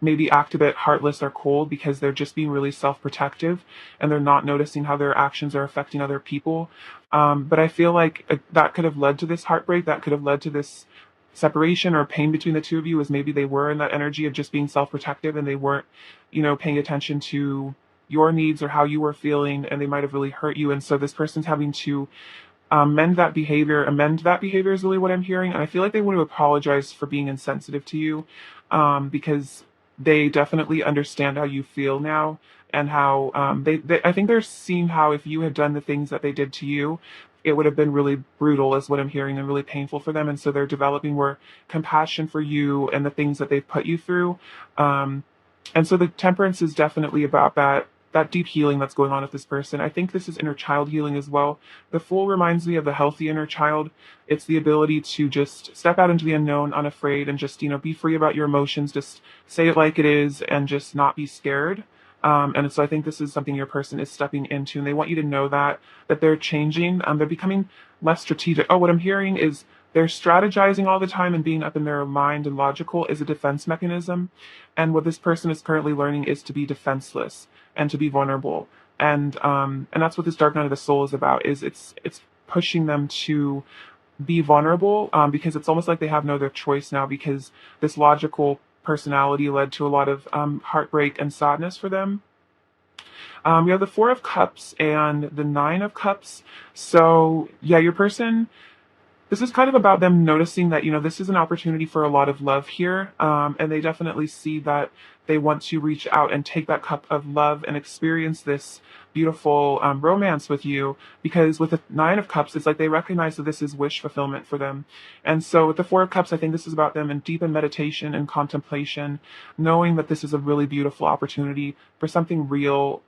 maybe act a bit heartless or cold because they're just being really self-protective, and they're not noticing how their actions are affecting other people. But I feel like that could have led to this heartbreak, that could have led to this separation or pain between the two of you, as maybe they were in that energy of just being self-protective, and they weren't, paying attention to your needs or how you were feeling, and they might have really hurt you. And so this person's having to amend that behavior is really what I'm hearing. And I feel like they want to apologize for being insensitive to you, because they definitely understand how you feel now, and how I think they're seeing how if you had done the things that they did to you, it would have been really brutal, is what I'm hearing, and really painful for them. And so they're developing more compassion for you and the things that they've put you through. And so the Temperance is definitely about that deep healing that's going on with this person. I think this is inner child healing as well. The Fool reminds me of the healthy inner child. It's the ability to just step out into the unknown unafraid, and just, be free about your emotions, just say it like it is, and just not be scared. And so I think this is something your person is stepping into, and they want you to know that they're changing. They're becoming less strategic. Oh, what I'm hearing is they're strategizing all the time, and being up in their mind and logical is a defense mechanism. And what this person is currently learning is to be defenseless and to be vulnerable. And that's what this Dark Night of the Soul is about. Is it's pushing them to be vulnerable, because it's almost like they have no other choice now, because this logical personality led to a lot of heartbreak and sadness for them. We have the Four of Cups and the Nine of Cups. So yeah, your person, this is kind of about them noticing that, this is an opportunity for a lot of love here. And they definitely see that they want to reach out and take that cup of love and experience this beautiful romance with you. Because with the Nine of Cups, it's like they recognize that this is wish fulfillment for them. And so with the Four of Cups, I think this is about them in deep in meditation and contemplation, knowing that this is a really beautiful opportunity for something real,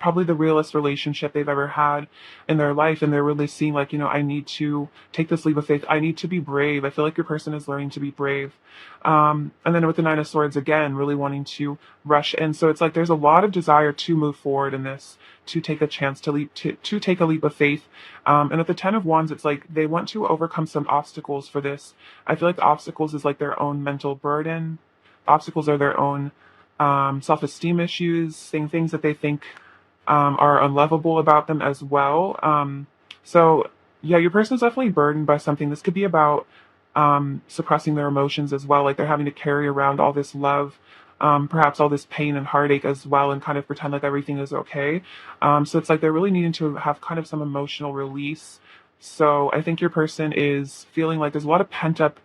probably the realest relationship they've ever had in their life, and they're really seeing like, I need to take this leap of faith. I need to be brave. I feel like your person is learning to be brave. And then with the Nine of Swords again, really wanting to rush in. So it's like there's a lot of desire to move forward in this, to take a chance to take a leap of faith. And at the Ten of Wands, it's like they want to overcome some obstacles for this. I feel like the obstacles is like their own mental burden. Obstacles are their own self-esteem issues, saying things that they think are unlovable about them as well. So yeah, your person is definitely burdened by something. This could be about suppressing their emotions as well. Like they're having to carry around all this love, perhaps all this pain and heartache as well, and kind of pretend like everything is okay. So it's like they're really needing to have kind of some emotional release. So I think your person is feeling like there's a lot of pent up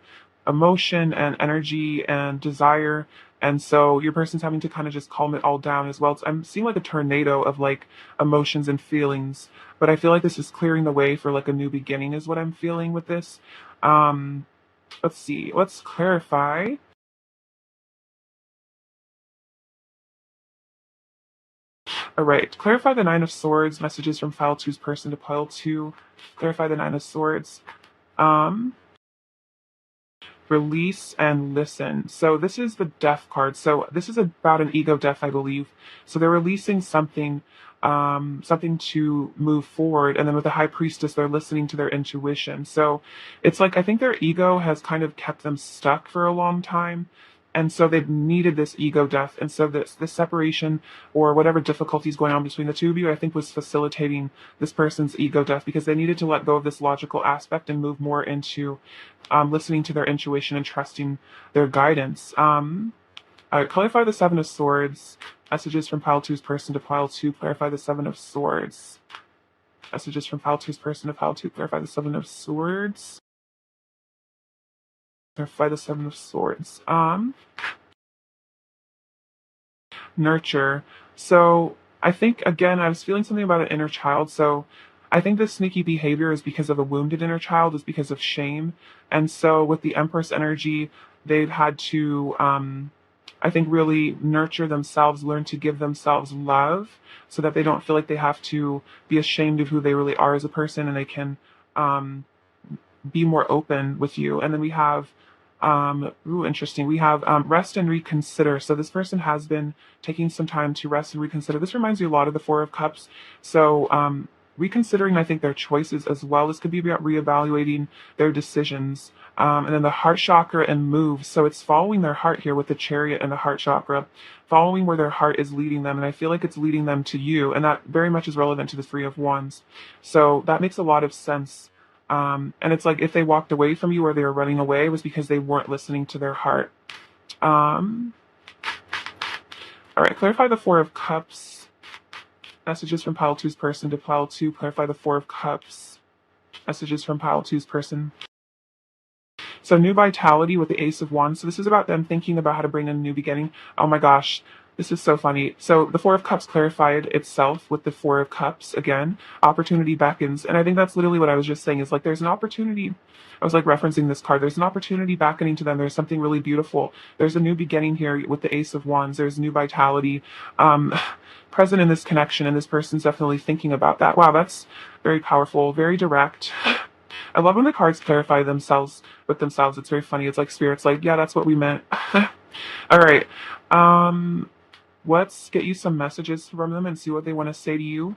emotion and energy and desire. And so your person's having to kind of just calm it all down as well. I'm seeing like a tornado of like emotions and feelings, but I feel like this is clearing the way for like a new beginning is what I'm feeling with this. Um, let's see. Let's clarify. All right. Clarify the Nine of Swords. Messages from Pile Two's person to Pile Two. Clarify the Nine of Swords. Um, Release and listen. So this is the death card. So this is about an ego death, I believe. So they're releasing something, something to move forward. And then with the high priestess, they're listening to their intuition. So it's like I think their ego has kind of kept them stuck for a long time. And so they've needed this ego death. And so this separation or whatever difficulties going on between the two of you, I think was facilitating this person's ego death because they needed to let go of this logical aspect and move more into listening to their intuition and trusting their guidance. All right, clarify the Seven of Swords. Messages from Pile Two's person to Pile Two. Clarify the Seven of Swords. Messages from Pile Two's person to Pile Two. Clarify the Seven of Swords. Clarify the Seven of Swords. Nurture. So I think again, I was feeling something about an inner child. So I think this sneaky behavior is because of a wounded inner child, is because of shame. And so with the Empress energy, they've had to I think really nurture themselves, learn to give themselves love so that they don't feel like they have to be ashamed of who they really are as a person and they can um be more open with you. And then we have interesting. We have rest and reconsider. So this person has been taking some time to rest and reconsider. This reminds me a lot of the Four of Cups. So reconsidering, I think, their choices as well. This could be about reevaluating their decisions. And then the heart chakra and moves. So it's following their heart here with the Chariot and the heart chakra, following where their heart is leading them. And I feel like it's leading them to you. And that very much is relevant to the Three of Wands. So that makes a lot of sense. And it's like if they walked away from you or they were running away, it was because they weren't listening to their heart. All right, clarify the Four of Cups. Messages from Pile Two's person to Pile Two. Clarify the Four of Cups. Messages from Pile Two's person. So new vitality with the Ace of Wands. So this is about them thinking about how to bring in a new beginning. Oh my gosh, this is so funny. So the Four of Cups clarified itself with the Four of Cups again. Opportunity beckons. And I think that's literally what I was just saying is like there's an opportunity. I was like referencing this card. There's an opportunity beckoning to them. There's something really beautiful. There's a new beginning here with the Ace of Wands. There's new vitality present in this connection. And this person's definitely thinking about that. Wow, that's very powerful, very direct. I love when the cards clarify themselves with themselves. It's very funny. It's like Spirit's like, yeah, that's what we meant. All right. Let's get you some messages from them and see what they want to say to you.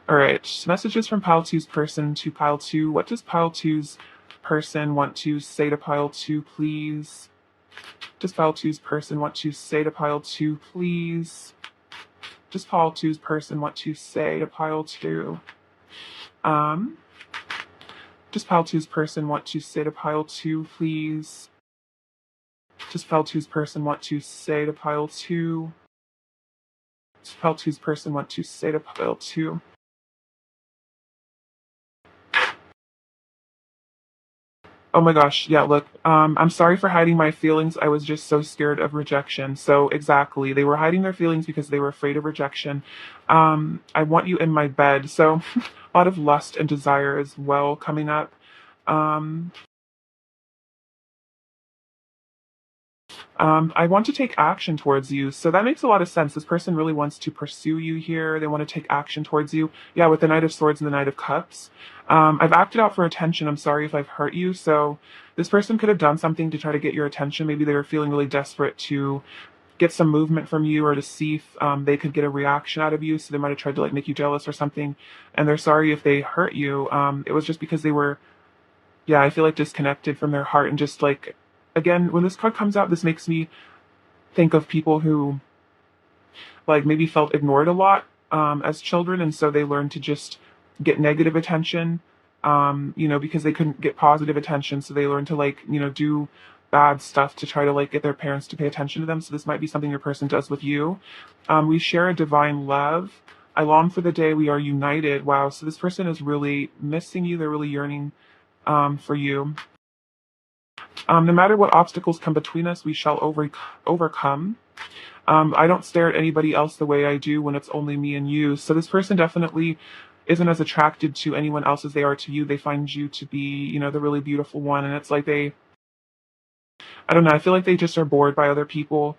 All right. Messages from Pile Two's person to Pile Two. What does Pile Two's person want to say to Pile Two, please? Does Pile Two's person want to say to Pile Two, please? Does Pile Two's person want to say to Pile Two? Does Pile Two's person want to say to Pile Two, please? Does Pile Two's person want to say to Pile Two? Does Pile Two's person want to say to Pile Two? Oh my gosh, yeah, look, I'm sorry for hiding my feelings. I was just so scared of rejection. So exactly, they were hiding their feelings because they were afraid of rejection. I want you in my bed. So a lot of lust and desire as well coming up. Um, I want to take action towards you. So that makes a lot of sense. This person really wants to pursue you here. They want to take action towards you. Yeah, with the Knight of Swords and the Knight of Cups. I've acted out for attention. I'm sorry if I've hurt you. So this person could have done something to try to get your attention. Maybe they were feeling really desperate to get some movement from you or to see if they could get a reaction out of you. So they might have tried to like make you jealous or something. And they're sorry if they hurt you. It was just because they were, yeah, I feel like disconnected from their heart and just like, again, when this card comes out, this makes me think of people who like maybe felt ignored a lot as children, and so they learned to just get negative attention, because they couldn't get positive attention, so they learned to like do bad stuff to try to like get their parents to pay attention to them. So this might be something your person does with you. We share a divine love. I long for the day we are united. Wow. So this person is really missing you. They're really yearning for you. No matter what obstacles come between us, we shall overcome. I don't stare at anybody else the way I do when it's only me and you. So this person definitely isn't as attracted to anyone else as they are to you. They find you to be, the really beautiful one. And it's like I don't know, I feel like they just are bored by other people.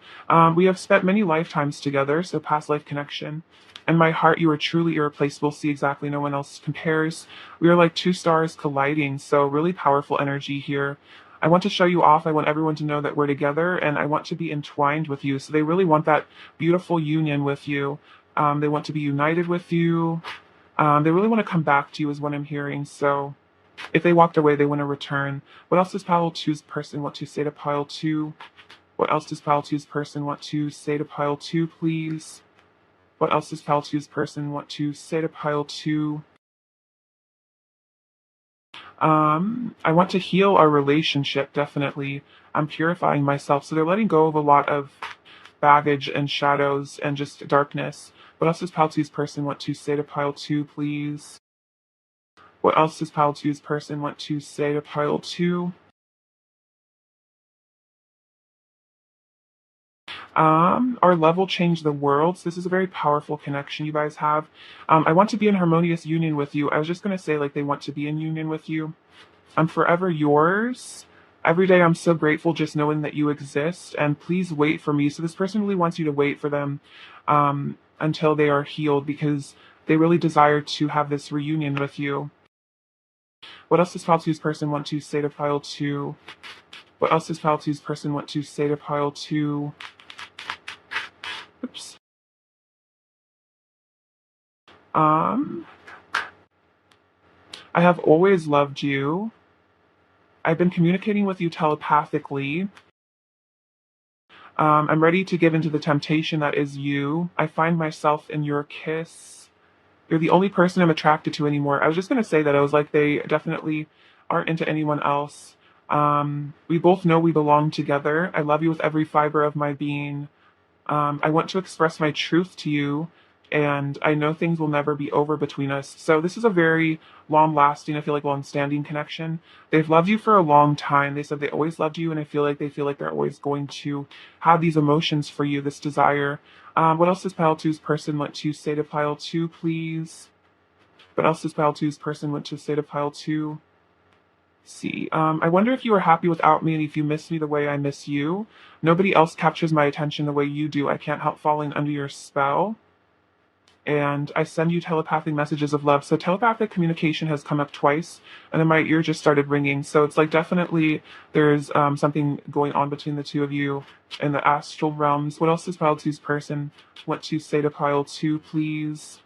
We have spent many lifetimes together, so past life connection. In my heart, you are truly irreplaceable. See, exactly, no one else compares. We are like two stars colliding, so really powerful energy here. I want to show you off. I want everyone to know that we're together, and I want to be entwined with you. So they really want that beautiful union with you. They want to be united with you. They really want to come back to you, is what I'm hearing. So if they walked away, they want to return. What else does pile two's person want to say to pile two? What else does pile two's person want to say to pile two, please? What else does pile two's person want to say to pile two? I want to heal our relationship, definitely. I'm purifying myself. So they're letting go of a lot of baggage and shadows and just darkness. What else does pile two's person want to say to pile two, please? What else does pile two's person want to say to pile two? Our love will change the world. So this is a very powerful connection you guys have. I want to be in harmonious union with you. I was just gonna say like they want to be in union with you. I'm forever yours. Every day I'm so grateful just knowing that you exist, and please wait for me. So this person really wants you to wait for them until they are healed because they really desire to have this reunion with you. What else does pile two's person want to say to pile two? What else does pile two's person want to say to pile two? Oops. I have always loved you. I've been communicating with you telepathically. I'm ready to give into the temptation that is you. I find myself in your kiss. You're the only person I'm attracted to anymore. I was just going to say that. I was like, they definitely aren't into anyone else. We both know we belong together. I love you with every fiber of my being. I want to express my truth to you, and I know things will never be over between us. So this is a very long-lasting, I feel like long-standing connection. They've loved you for a long time. They said they always loved you, and I feel like they feel like they're always going to have these emotions for you, this desire. What else does pile two's person want to say to pile two, please? What else does pile two's person want to say to pile two? See. I wonder if you are happy without me and if you miss me the way I miss you. Nobody else captures my attention the way you do. I can't help falling under your spell. And I send you telepathic messages of love. So telepathic communication has come up twice, and then my ear just started ringing. So it's like definitely there's something going on between the two of you in the astral realms. What else does pile two's person want to say to pile two, please?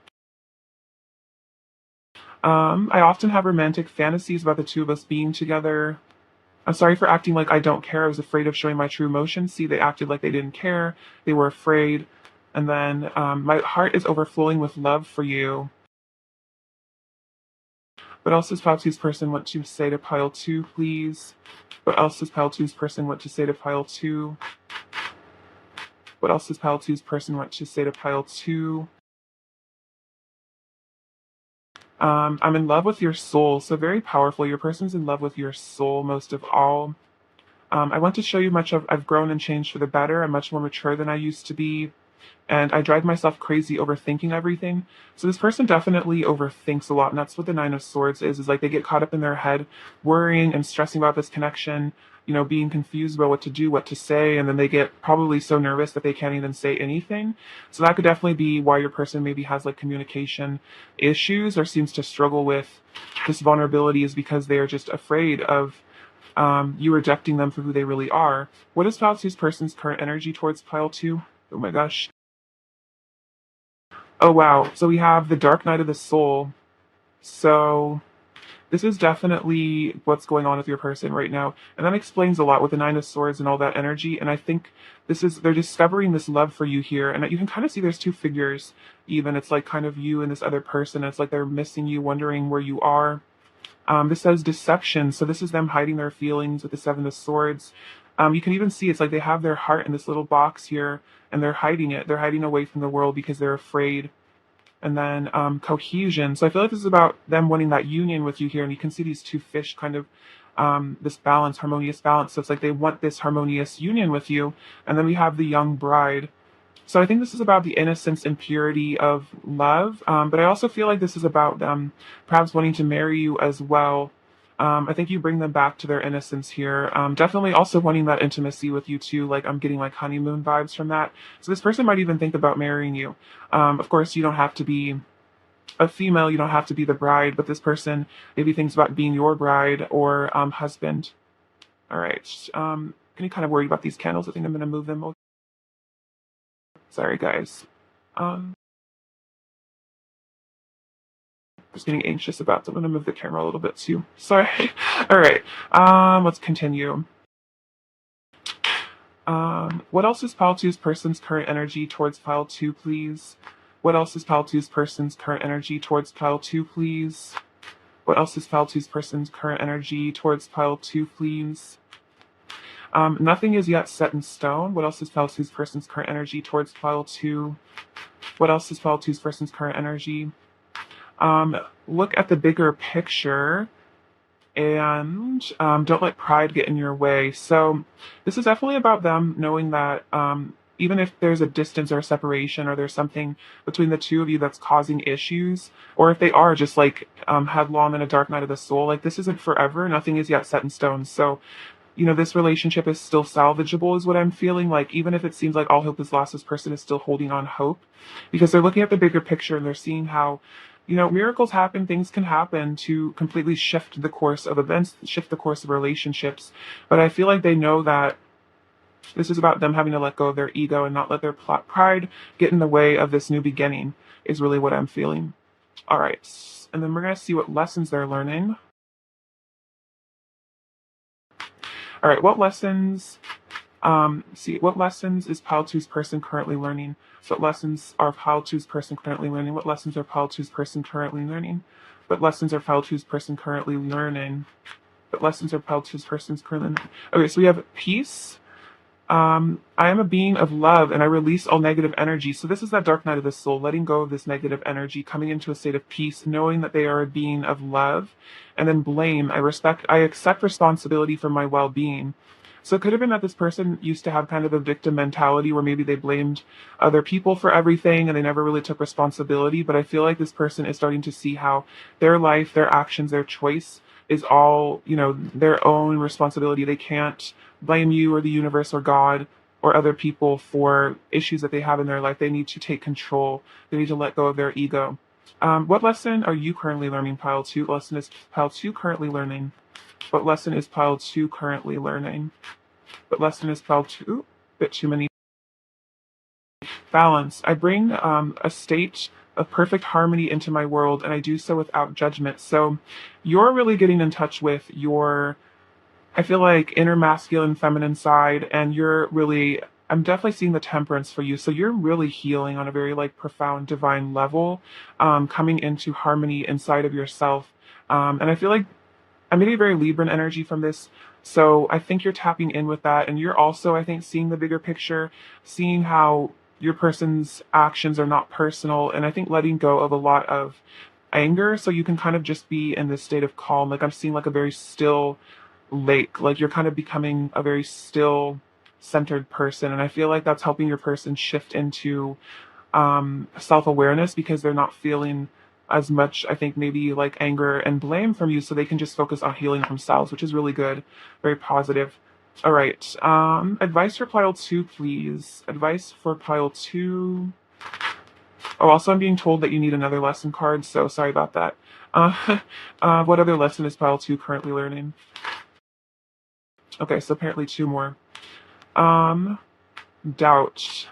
I often have romantic fantasies about the two of us being together. I'm sorry for acting like I don't care. I was afraid of showing my true emotions. See, they acted like they didn't care. They were afraid. And then my heart is overflowing with love for you. What else does Pile Two's person want to say to Pile 2, please? What else does Pile Two's person want to say to Pile 2? What else does Pile Two's person want to say to Pile 2? I'm in love with your soul. So very powerful. Your person's in love with your soul most of all. I want to show you much of I've grown and changed for the better. I'm much more mature than I used to be. And I drive myself crazy overthinking everything. So this person definitely overthinks a lot. And that's what the Nine of Swords is like they get caught up in their head, worrying and stressing about this connection. being confused about what to do, what to say, and then they get probably so nervous that they can't even say anything. So that could definitely be why your person maybe has like communication issues or seems to struggle with this vulnerability, is because they are just afraid of you rejecting them for who they really are. What is Pile Two's person's current energy towards Pile Two? Oh my gosh. Oh wow. So we have the Dark Night of the Soul. So this is definitely what's going on with your person right now. And that explains a lot with the Nine of Swords and all that energy. And I think they're discovering this love for you here. And you can kind of see there's two figures, even. It's like kind of you and this other person. It's like they're missing you, wondering where you are. This says deception. So this is them hiding their feelings with the Seven of Swords. You can even see it's like they have their heart in this little box here and they're hiding it. They're hiding away from the world because they're afraid. And then cohesion. So I feel like this is about them wanting that union with you here. And you can see these two fish kind of this balance, harmonious balance. So it's like they want this harmonious union with you. And then we have the young bride. So I think this is about the innocence and purity of love. But I also feel like this is about them perhaps wanting to marry you as well. I think you bring them back to their innocence here. Definitely also wanting that intimacy with you too. Like I'm getting like honeymoon vibes from that. So this person might even think about marrying you. Of course, you don't have to be a female. You don't have to be the bride. But this person maybe thinks about being your bride or husband. All right. Getting kind of worried about these candles. I think I'm going to move them. Sorry, guys. Just getting anxious about them. I'm going to move the camera a little bit too. Sorry. All right. Let's continue. What else is Pile Two's person's current energy towards Pile Two, please? What else is Pile Two's person's current energy towards Pile Two, please? What else is Pile Two's person's current energy towards Pile Two, please? Nothing is yet set in stone. What else is Pile Two's person's current energy towards Pile Two? What else is Pile Two's person's current energy? Look at the bigger picture and don't let pride get in your way. So this is definitely about them knowing that even if there's a distance or a separation or there's something between the two of you that's causing issues, or if they are just like headlong in a dark night of the soul, like this isn't forever. Nothing is yet set in stone. So this relationship is still salvageable is what I'm feeling. Like, even if it seems like all hope is lost, this person is still holding on hope because they're looking at the bigger picture and they're seeing how, miracles happen, things can happen to completely shift the course of events, shift the course of relationships. But I feel like they know that this is about them having to let go of their ego and not let their pride get in the way of this new beginning is really what I'm feeling. All right. And then we're going to see what lessons they're learning. All right, what lessons is Pile Two's person currently learning? So what lessons are Pile Two's person currently learning? What lessons are Pile Two's person currently learning? What lessons are Pile Two's person currently learning? What lessons are Pile Two's person's currently learning? Okay, so we have peace. I am a being of love and I release all negative energy. So this is that dark night of the soul, letting go of this negative energy, coming into a state of peace, knowing that they are a being of love. And then blame. I accept responsibility for my well-being. So it could have been that this person used to have kind of a victim mentality where maybe they blamed other people for everything and they never really took responsibility. But I feel like this person is starting to see how their life, their actions, their choice is all, their own responsibility. They can't blame you or the universe or God or other people for issues that they have in their life. They need to take control. They need to let go of their ego. What lesson are you currently learning, Pile 2? What lesson is Pile 2 currently learning? What lesson is Pile 2 currently learning? What lesson is Pile 2? Bit too many. Balance. I bring a state of perfect harmony into my world, and I do so without judgment. So you're really getting in touch with your, I feel like, inner masculine, feminine side, and I'm definitely seeing the temperance for you. So you're really healing on a very profound divine level, coming into harmony inside of yourself. And I feel like I'm getting very Libran energy from this. So I think you're tapping in with that. And you're also, I think, seeing the bigger picture, seeing how your person's actions are not personal. And I think letting go of a lot of anger. So you can kind of just be in this state of calm. I'm seeing a very still lake. You're kind of becoming a very still centered person. And I feel like that's helping your person shift into self-awareness because they're not feeling as much, I think, maybe anger and blame from you, so they can just focus on healing themselves, which is really good, very positive. All right. Advice for pile two, please. Advice for pile two. Oh, also, I'm being told that you need another lesson card, so sorry about that. Uh, what other lesson is pile two currently learning? Okay, so apparently two more. Um, doubt.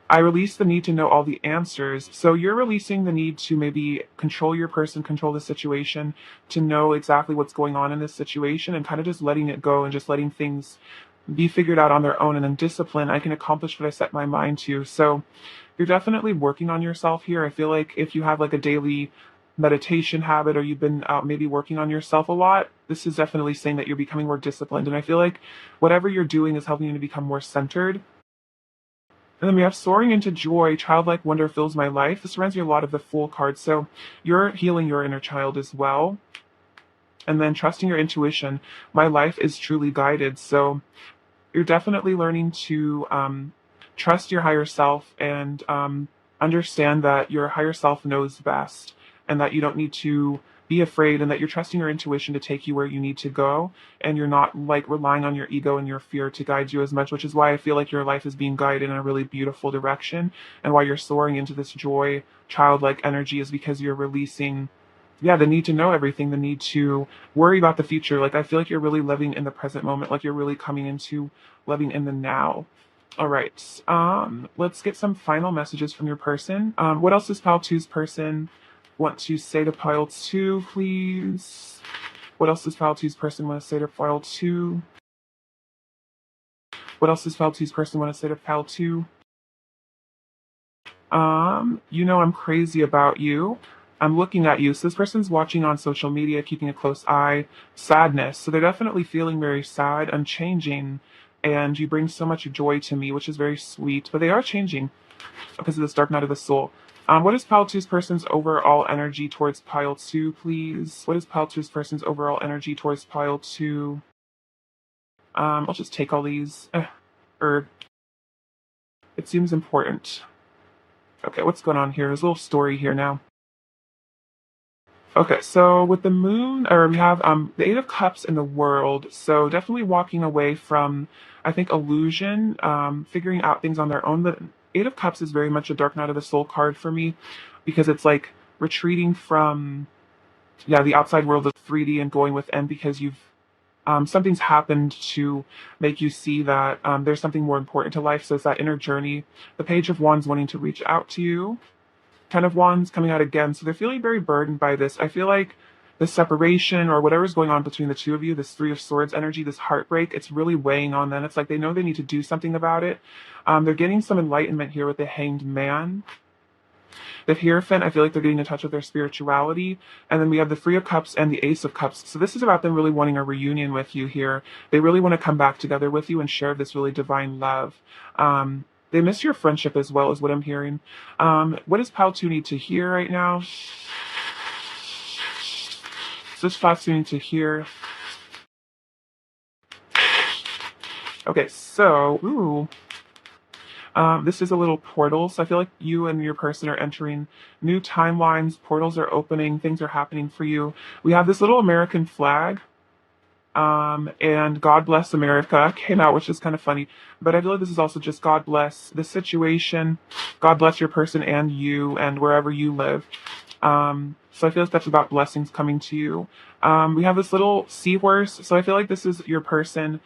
I release the need to know all the answers. So you're releasing the need to maybe control your person, control the situation, to know exactly what's going on in this situation and kind of just letting it go and just letting things be figured out on their own. And then discipline, I can accomplish what I set my mind to. So you're definitely working on yourself here. I feel like if you have like a daily meditation habit or you've been out maybe working on yourself a lot, this is definitely saying that you're becoming more disciplined. And I feel like whatever you're doing is helping you to become more centered. And then we have soaring into joy, childlike wonder fills my life. This reminds me a lot of the Fool card. So you're healing your inner child as well. And then trusting your intuition. My life is truly guided. So you're definitely learning to trust your higher self and understand that your higher self knows best and that you don't need to be afraid and that you're trusting your intuition to take you where you need to go and you're not like relying on your ego and your fear to guide you as much, which is why I feel like your life is being guided in a really beautiful direction and why you're soaring into this joy childlike energy is because you're releasing, yeah, the need to know everything, the need to worry about the future. Like I feel like you're really living in the present moment, like you're really coming into living in the now. All right. Let's get some final messages from your person. What else does pile two's person want to say to pile two, please? What else does pile two's person want to say to pile two? What else does pile two's person want to say to pile two? You know I'm crazy about you. I'm looking at you. So this person's watching on social media, keeping a close eye. Sadness. So they're definitely feeling very sad and changing. And you bring so much joy to me, which is very sweet. But they are changing because of this dark night of the soul. What is pile two's person's overall energy towards pile two, please? What is pile two's person's overall energy towards pile two? I'll just take all these. Or it seems important. Okay, what's going on here? There's a little story here now. Okay, so with the moon, or we have the Eight of Cups in the world. So definitely walking away from, I think, illusion, figuring out things on their own. The Eight of Cups is very much a Dark Night of the Soul card for me, because it's like retreating from, yeah, the outside world of 3D and going within because you've something's happened to make you see that there's something more important to life. So it's that inner journey. The Page of Wands wanting to reach out to you. Ten of Wands coming out again. So they're feeling very burdened by this. I feel like the separation or whatever's going on between the two of you, this Three of Swords energy, this heartbreak, it's really weighing on them. It's like they know they need to do something about it. They're getting some enlightenment here with the Hanged Man. The Hierophant, I feel like they're getting in touch with their spirituality. And then we have the Three of Cups and the Ace of Cups. So this is about them really wanting a reunion with you here. They really want to come back together with you and share this really divine love. They miss your friendship as well, is what I'm hearing. What does Pal 2 need to hear right now? This Pal 2 need to hear. Okay, so, ooh. This is a little portal, so I feel like you and your person are entering new timelines. Portals are opening, things are happening for you. We have this little American flag, and God Bless America came out, which is kind of funny. But I feel like this is also just God bless the situation, God bless your person and you, and wherever you live. So I feel like that's about blessings coming to you. We have this little seahorse, so I feel like this is your person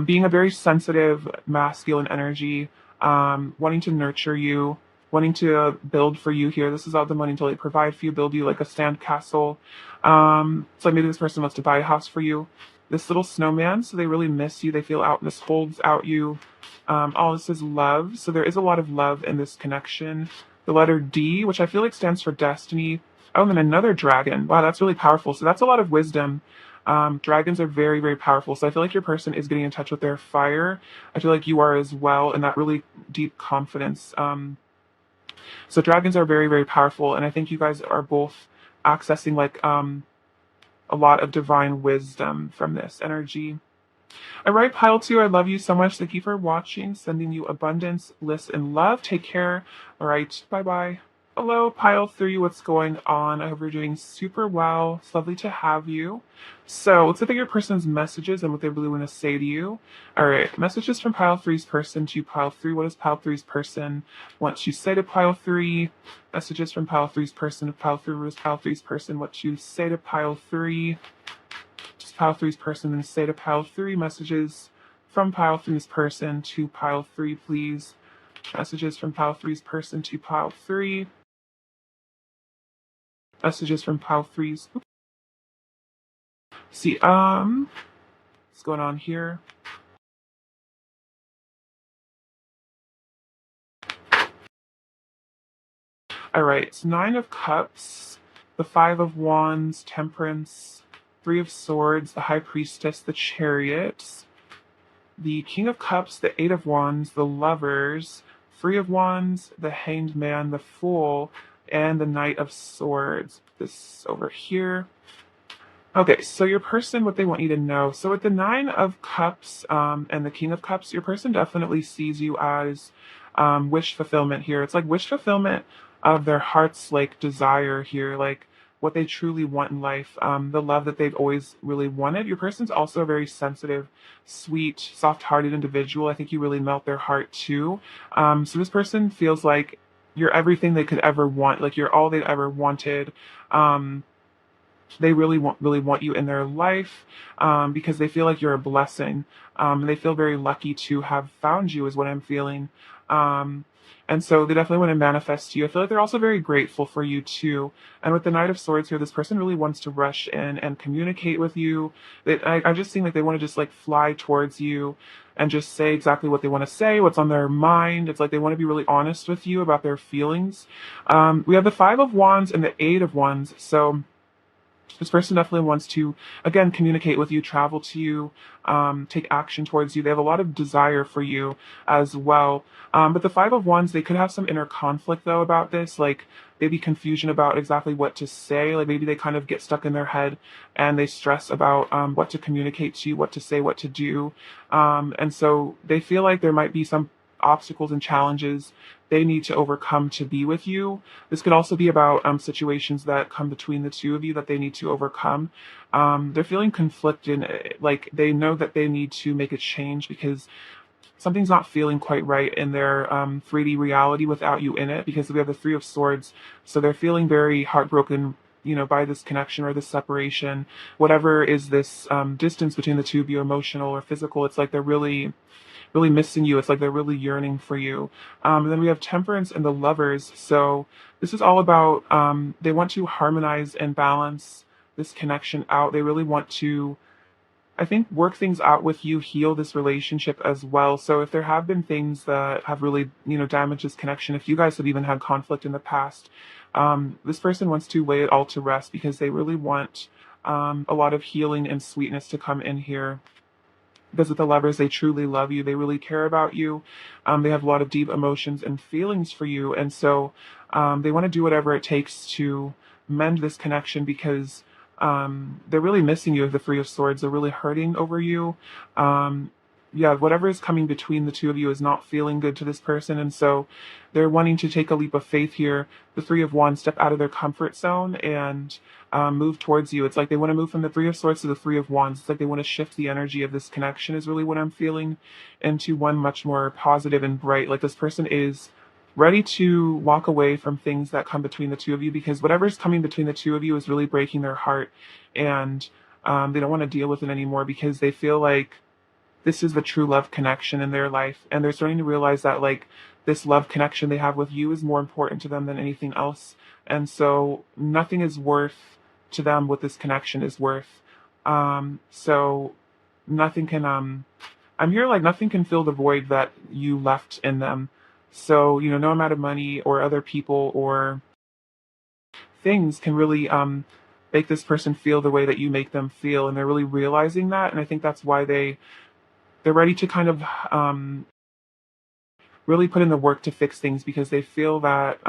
being a very sensitive, masculine energy, wanting to nurture you, wanting to build for you here. This is all them wanting to like provide for you, build you like a stand castle. So like maybe this person wants to buy a house for you. This little snowman, so they really miss you. They feel out, this holds out you. All this is love. So there is a lot of love in this connection. The letter D, which I feel like stands for destiny. Oh, and then another dragon. Wow, that's really powerful. So that's a lot of wisdom. Dragons are very, very powerful. So I feel like your person is getting in touch with their fire. I feel like you are as well, and that really deep confidence. So dragons are very, very powerful, and I think you guys are both accessing like a lot of divine wisdom from this energy. All right, Pile 2, I love you so much. Thank you for watching. Sending you abundance, bliss, and love. Take care. All right, bye-bye. Hello, pile three. What's going on? I hope you're doing super well. It's lovely to have you. So let's look at your person's messages and what they really want to say to you. All right, messages from pile three's person to pile three. What does pile three's person want to say to pile three? Messages from pile three's person to pile three. What does pile three's person want to say to pile three? Just pile three's person and say to pile three. Messages from pile three's person to pile three, please. Messages from pile three's person to pile three. Messages from pile threes. See, what's going on here? All right, it's Nine of Cups, the Five of Wands, Temperance, Three of Swords, the High Priestess, the Chariot, the King of Cups, the Eight of Wands, the Lovers, Three of Wands, the Hanged Man, the Fool, and the Knight of Swords. This over here. Okay, so your person, what they want you to know. So with the Nine of Cups and the King of Cups, your person definitely sees you as wish fulfillment here. It's like wish fulfillment of their heart's like desire here, like what they truly want in life, the love that they've always really wanted. Your person's also a very sensitive, sweet, soft-hearted individual. I think you really melt their heart too. So this person feels like you're everything they could ever want, like you're all they've ever wanted. They really want you in their life because they feel like you're a blessing. They feel very lucky to have found you, is what I'm feeling. Um, and so they definitely want to manifest you. I feel like they're also very grateful for you too. And with the Knight of Swords here, this person really wants to rush in and communicate with you. I just seem like they want to just like fly towards you and just say exactly what they want to say, what's on their mind. It's like they want to be really honest with you about their feelings. We have the Five of Wands and the Eight of Wands. So this person definitely wants to, again, communicate with you, travel to you, take action towards you. They have a lot of desire for you as well. But the Five of Wands, they could have some inner conflict, though, about this, like maybe confusion about exactly what to say. Like maybe they kind of get stuck in their head and they stress about what to communicate to you, what to say, what to do. And so they feel like there might be some obstacles and challenges they need to overcome to be with you. This could also be about situations that come between the two of you that they need to overcome. They're feeling conflicted, like they know that they need to make a change because something's not feeling quite right in their 3D reality without you in it, because we have the Three of Swords. So they're feeling very heartbroken, by this connection or this separation, whatever is this distance between the two of you, emotional or physical. It's like they're really missing you. It's like they're really yearning for you. And then we have Temperance and the Lovers. So this is all about they want to harmonize and balance this connection out. They really want to, I think, work things out with you, heal this relationship as well. So if there have been things that have really, damaged this connection, if you guys have even had conflict in the past, this person wants to lay it all to rest because they really want a lot of healing and sweetness to come in here. Because with the Lovers, they truly love you. They really care about you. They have a lot of deep emotions and feelings for you. And so they want to do whatever it takes to mend this connection because they're really missing you with the Three of Swords. They're really hurting over you. Yeah, whatever is coming between the two of you is not feeling good to this person. And so they're wanting to take a leap of faith here. The Three of Wands step out of their comfort zone and move towards you. It's like they want to move from the Three of Swords to the Three of Wands. It's like they want to shift the energy of this connection, is really what I'm feeling, into one much more positive and bright. Like this person is ready to walk away from things that come between the two of you because whatever's coming between the two of you is really breaking their heart. And they don't want to deal with it anymore because they feel like this is the true love connection in their life. And they're starting to realize that like this love connection they have with you is more important to them than anything else. And so nothing is worth to them what this connection is worth. So nothing can I'm here like nothing can fill the void that you left in them. So, no amount of money or other people or things can really make this person feel the way that you make them feel. And they're really realizing that. And I think that's why they're ready to kind of really put in the work to fix things because they feel that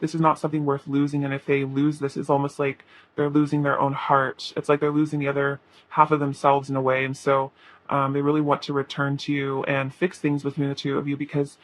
this is not something worth losing. And if they lose this, it's almost like they're losing their own heart. It's like they're losing the other half of themselves in a way. And so they really want to return to you and fix things between the two of you, because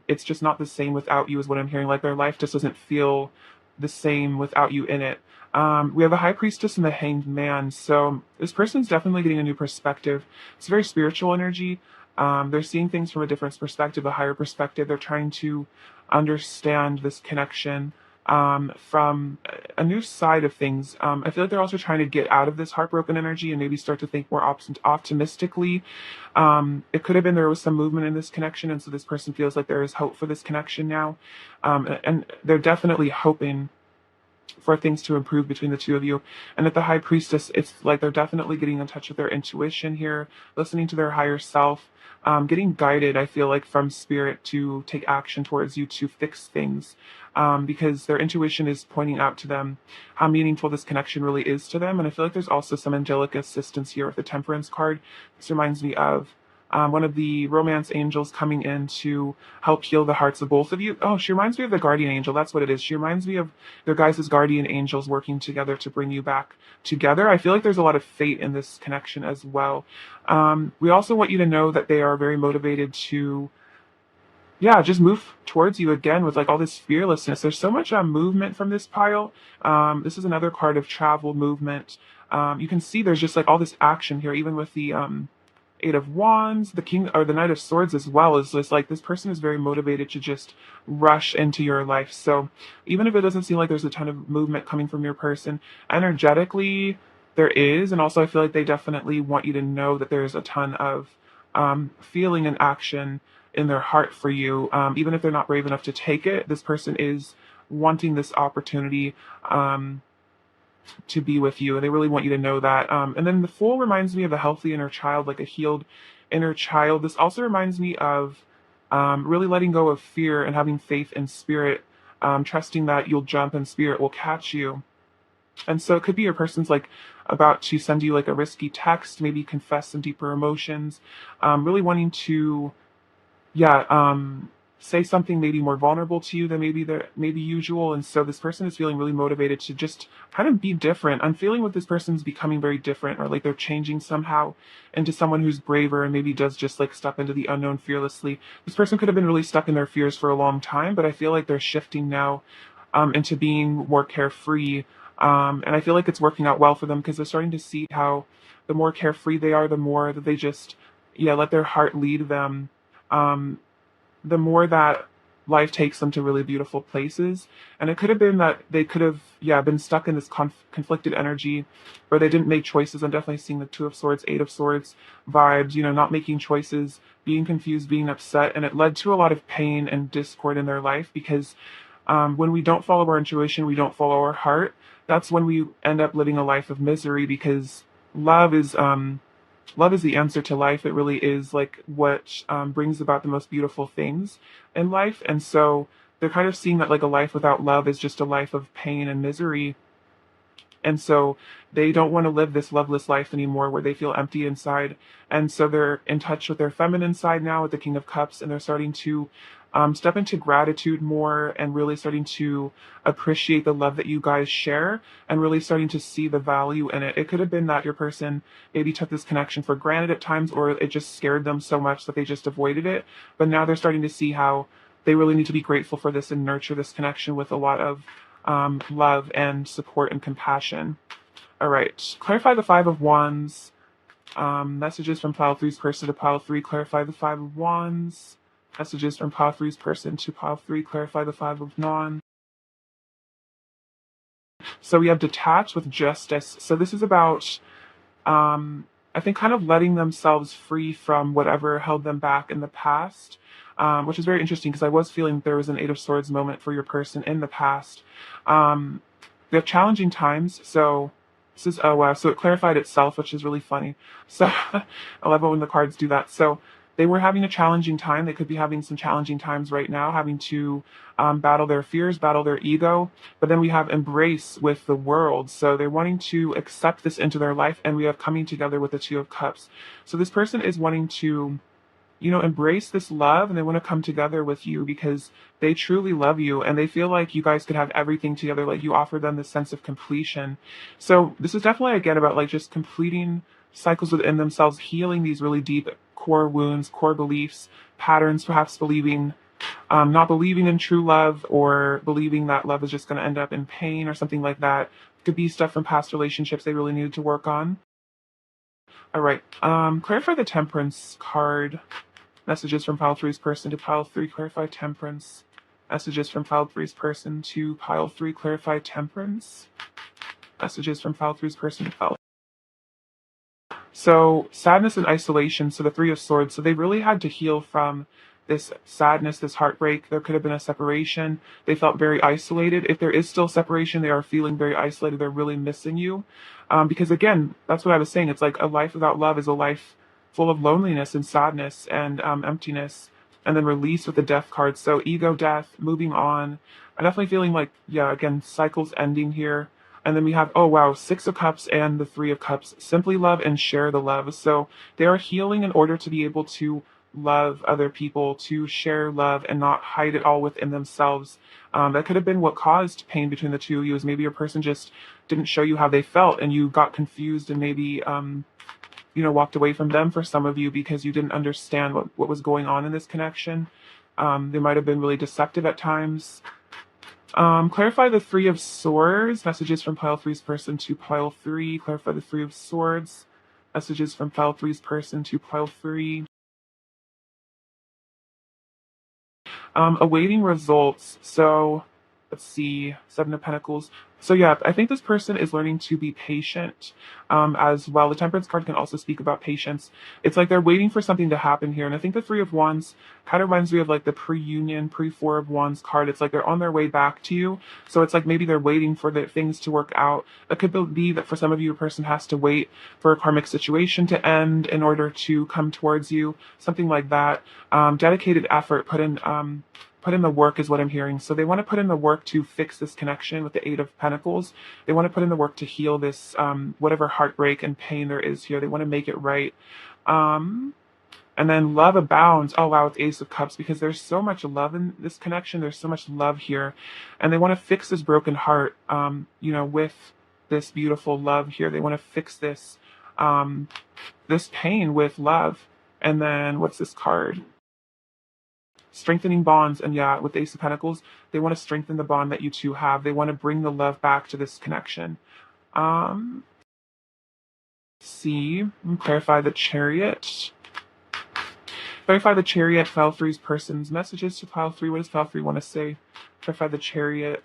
it's just not the same without you, is what I'm hearing. Like their life just doesn't feel the same without you in it. We have the High Priestess and the Hanged Man. So this person's definitely getting a new perspective. It's very spiritual energy. They're seeing things from a different perspective, a higher perspective. They're trying to understand this connection from a new side of things. I feel like they're also trying to get out of this heartbroken energy and maybe start to think more optimistically. It could have been there was some movement in this connection, and so this person feels like there is hope for this connection now. And they're definitely hoping for things to improve between the two of you. And at the High Priestess, it's like they're definitely getting in touch with their intuition here, listening to their higher self, getting guided, I feel like, from spirit to take action towards you to fix things. Because their intuition is pointing out to them how meaningful this connection really is to them. And I feel like there's also some angelic assistance here with the Temperance card. This reminds me of one of the romance angels coming in to help heal the hearts of both of you. Oh, she reminds me of the guardian angel. That's what it is. She reminds me of their guys' guardian angels working together to bring you back together. I feel like there's a lot of fate in this connection as well. We also want you to know that they are very motivated to, yeah, just move towards you again with like all this fearlessness. There's so much movement from this pile. This is another card of travel, movement. You can see there's just like all this action here, even with the Eight of Wands, the King, or the Knight of Swords as well. Is just like this person is very motivated to just rush into your life. So even if it doesn't seem like there's a ton of movement coming from your person, energetically there is. And also I feel like they definitely want you to know that there's a ton of feeling and action in their heart for you. Even if they're not brave enough to take it, this person is wanting this opportunity to be with you, and they really want you to know that. And then the Fool reminds me of a healthy inner child, like a healed inner child. This also reminds me of really letting go of fear and having faith in spirit, trusting that you'll jump and spirit will catch you. And so it could be your person's like about to send you like a risky text, maybe confess some deeper emotions, really wanting to, yeah, say something maybe more vulnerable to you than maybe usual. And so this person is feeling really motivated to just kind of be different. I'm feeling with this person's becoming very different, or like they're changing somehow into someone who's braver and maybe does just like step into the unknown fearlessly. This person could have been really stuck in their fears for a long time, but I feel like they're shifting now into being more carefree. And I feel like it's working out well for them, because they're starting to see how the more carefree they are, the more that they just, yeah, let their heart lead them. The more that life takes them to really beautiful places. And it could have been that they could have, yeah, been stuck in this conflicted energy where they didn't make choices. I'm definitely seeing the Two of Swords, Eight of Swords vibes, not making choices, being confused, being upset. And it led to a lot of pain and discord in their life, because when we don't follow our intuition, we don't follow our heart. That's when we end up living a life of misery, because love is the answer to life. It really is like what brings about the most beautiful things in life. And so they're kind of seeing that like a life without love is just a life of pain and misery. And so they don't want to live this loveless life anymore where they feel empty inside. And so they're in touch with their feminine side now with the King of Cups, and they're starting to step into gratitude more, and really starting to appreciate the love that you guys share, and really starting to see the value in it. It could have been that your person maybe took this connection for granted at times, or it just scared them so much that they just avoided it. But now they're starting to see how they really need to be grateful for this and nurture this connection with a lot of love and support and compassion. All right, clarify the Five of Wands. Messages from pile three's person to pile three, clarify the Five of Wands. Messages from pile three's person to pile three, clarify the Five of Wands. So we have detached with justice. So this is about, I think, kind of letting themselves free from whatever held them back in the past, which is very interesting, because I was feeling there was an Eight of Swords moment for your person in the past. They have challenging times. So this is, oh wow, so it clarified itself, which is really funny. So I love it when the cards do that. So they were having a challenging time. They could be having some challenging times right now, having to battle their fears, battle their ego. But then we have embrace with the world. So they're wanting to accept this into their life. And we have coming together with the Two of Cups. So this person is wanting to embrace this love, and they want to come together with you because they truly love you and they feel like you guys could have everything together. Like you offer them this sense of completion. So this is definitely again about like just completing cycles within themselves, healing these really deep core wounds, core beliefs, patterns, perhaps not believing in true love or believing that love is just going to end up in pain or something like that. Could be stuff from past relationships they really needed to work on. All right. Clarify the temperance card. Messages from pile three's person to pile three. Clarify temperance. Messages from pile three's person to pile three. Clarify temperance. Messages from pile three's person to pile. So sadness and isolation. So the Three of Swords. So they really had to heal from this sadness, this heartbreak. There could have been a separation. They felt very isolated. If there is still separation, they are feeling very isolated. They're really missing you. Because again, that's what I was saying. It's like a life without love is a life full of loneliness and sadness and emptiness. And then release with the death card. So ego, death, moving on. I'm definitely feeling like, yeah, again, cycles ending here. And then we have, oh wow, Six of Cups and the Three of Cups. Simply love and share the love. So they are healing in order to be able to love other people, to share love and not hide it all within themselves. That could have been what caused pain between the two of you, is maybe a person just didn't show you how they felt and you got confused and maybe, walked away from them for some of you because you didn't understand what was going on in this connection. They might have been really deceptive at times. Clarify the Three of Swords. Messages from pile three's person to pile three. Clarify the Three of Swords. Messages from pile three's person to pile three. Awaiting results. So let's see, Seven of Pentacles. So yeah, I think this person is learning to be patient as well. The Temperance card can also speak about patience. It's like they're waiting for something to happen here. And I think the Three of Wands kind of reminds me of like the pre-union, pre-Four of Wands card. It's like they're on their way back to you. So it's like maybe they're waiting for the things to work out. It could be that for some of you, a person has to wait for a karmic situation to end in order to come towards you. Something like that. Dedicated effort put in the work is what I'm hearing. So they want to put in the work to fix this connection with the Eight of Pentacles. They want to put in the work to heal this, whatever heartbreak and pain there is here. They want to make it right. And then love abounds. Oh, wow, it's Ace of Cups because there's so much love in this connection. There's so much love here. And they want to fix this broken heart, with this beautiful love here. They want to fix this pain with love. And then what's this card? Strengthening bonds. And yeah, with the Ace of Pentacles, they want to strengthen the bond that you two have. They want to bring the love back to this connection. See, clarify the Chariot. Clarify the Chariot, pile three's person's messages to pile three. What does pile three want to say? Clarify the Chariot.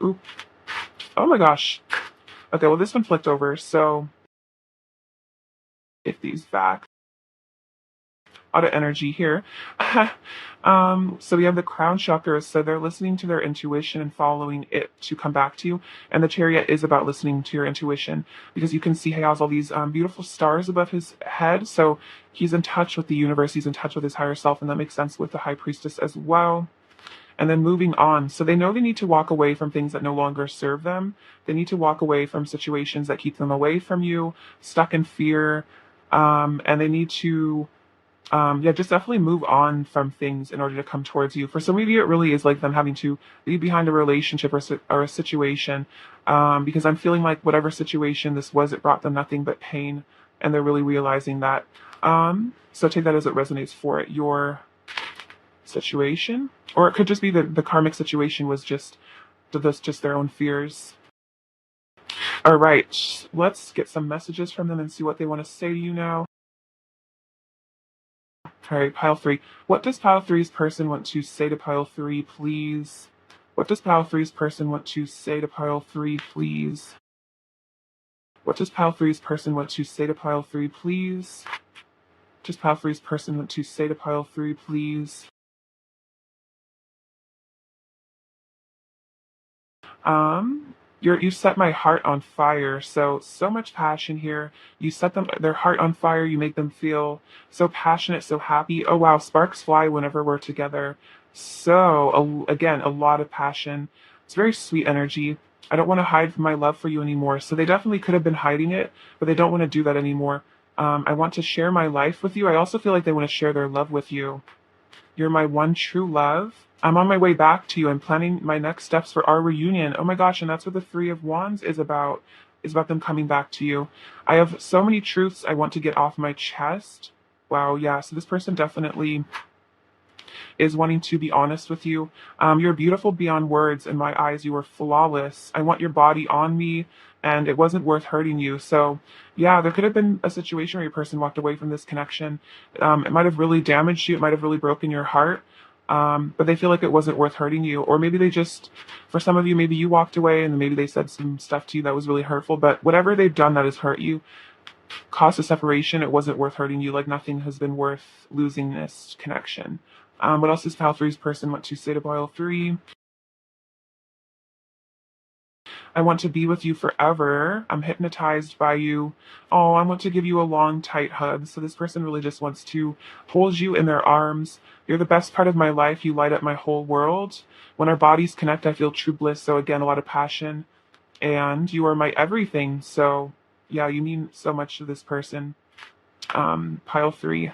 Oop. Oh my gosh. Okay, well this one flipped over, so if these back. Out of energy here. So we have the crown chakra, so they're listening to their intuition and following it to come back to you. And the Chariot is about listening to your intuition because you can see he has all these beautiful stars above his head. So he's in touch with the universe, he's in touch with his higher self, and that makes sense with the High Priestess as well. And then moving on. So they know they need to walk away from things that no longer serve them. They need to walk away from situations that keep them away from you, stuck in fear. And they need to just definitely move on from things in order to come towards you. For some of you, it really is like them having to leave behind a relationship or a situation, because I'm feeling like whatever situation this was, it brought them nothing but pain, and they're really realizing that. So take that as it resonates for your situation, or it could just be that the karmic situation was just their own fears. All right, let's get some messages from them and see what they want to say to you now. All right, pile three. What does pile three's person want to say to pile three, please? What does pile three's person want to say to pile three, please? What does pile three's person want to say to pile three, please? What does pile three's person want to say to pile three, please? You set my heart on fire. So much passion here. You set their heart on fire. You make them feel so passionate, so happy. Oh wow, sparks fly whenever we're together. So again, a lot of passion. It's very sweet energy. I don't want to hide my love for you anymore. So they definitely could have been hiding it, but they don't want to do that anymore. I want to share my life with you. I also feel like they want to share their love with you. You're my one true love. I'm on my way back to you. I'm planning my next steps for our reunion. Oh my gosh, and that's what the Three of Wands is about. Is about them coming back to you. I have so many truths I want to get off my chest. Wow, yeah. So this person definitely is wanting to be honest with you. You're beautiful beyond words. In my eyes, you are flawless. I want your body on me, and it wasn't worth hurting you. So, yeah, there could have been a situation where your person walked away from this connection. It might have really damaged you. It might have really broken your heart. But they feel like it wasn't worth hurting you. Or maybe they just, for some of you, maybe you walked away and maybe they said some stuff to you that was really hurtful. But whatever they've done that has hurt you, caused a separation, it wasn't worth hurting you. Like nothing has been worth losing this connection. What else does Pile Three's person want to say to Pile Three? I want to be with you forever. I'm hypnotized by you. Oh, I want to give you a long, tight hug. So this person really just wants to hold you in their arms. You're the best part of my life. You light up my whole world. When our bodies connect, I feel true bliss. So again, a lot of passion. And you are my everything. So yeah, you mean so much to this person. Pile Three.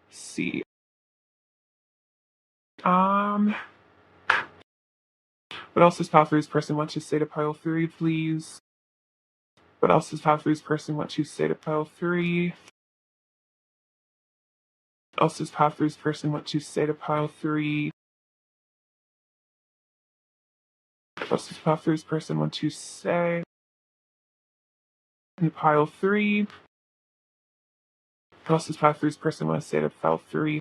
C. Um, what else does Pile Three's person want to say to Pile Three, please? What else does Pile Three's person want to say to Pile Three? What else does Pile Three's person want to say to Pile Three? What else does Pile Three's person want to say to Pile Three? What else does Pile Three's person want to say to Pile Three?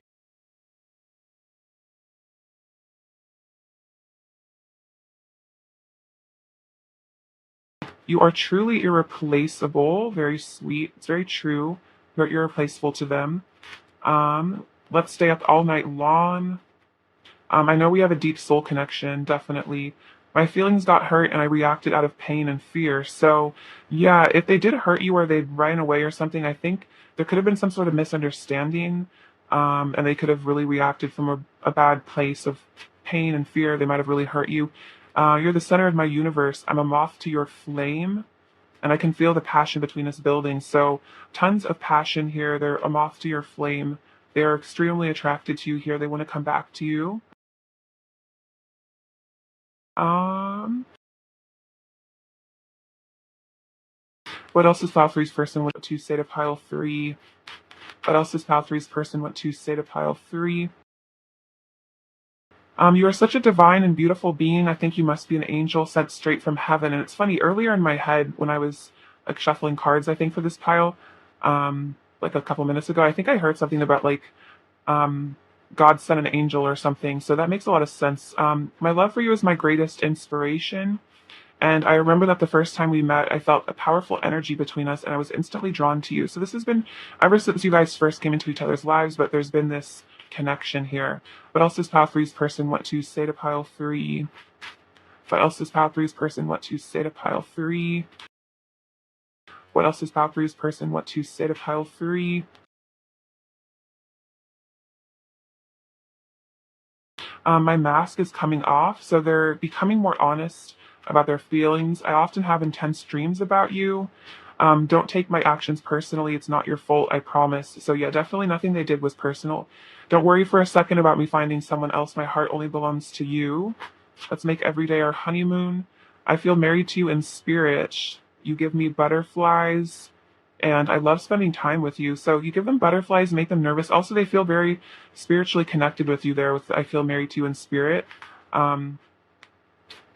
You are truly irreplaceable. Very sweet. It's very true. You're irreplaceable to them. Let's stay up all night long. I know we have a deep soul connection, definitely. My feelings got hurt and I reacted out of pain and fear. So, yeah, if they did hurt you or they ran away or something, I think there could have been some sort of misunderstanding. And they could have really reacted from a bad place of pain and fear. They might have really hurt you. You're the center of my universe. I'm a moth to your flame, and I can feel the passion between us building. So, tons of passion here. They're a moth to your flame. They're extremely attracted to you here. They want to come back to you. Um, what else does Pile Three's person want to say to Pile Three? What else does Pile Three's person want to say to Pile Three? You are such a divine and beautiful being. I think you must be an angel sent straight from heaven. And it's funny, earlier in my head, when I was like shuffling cards, I think for this pile, like a couple minutes ago, I think I heard something about like um, God sent an angel or something. So that makes a lot of sense. My love for you is my greatest inspiration. And I remember that the first time we met, I felt a powerful energy between us and I was instantly drawn to you. So this has been ever since you guys first came into each other's lives, but there's been this connection here. What else does Pile Three's person want to say to Pile Three? What else does Pile Three's person want to say to Pile Three? What else does Pile Three's person want to say to Pile Three? My mask is coming off, so they're becoming more honest about their feelings. I often have intense dreams about you. Don't take my actions personally. It's not your fault, I promise. So, yeah, definitely nothing they did was personal. Don't worry for a second about me finding someone else. My heart only belongs to you. Let's make every day our honeymoon. I feel married to you in spirit. You give me butterflies, and I love spending time with you. So you give them butterflies, make them nervous. Also, they feel very spiritually connected with you there. With I feel married to you in spirit. Um,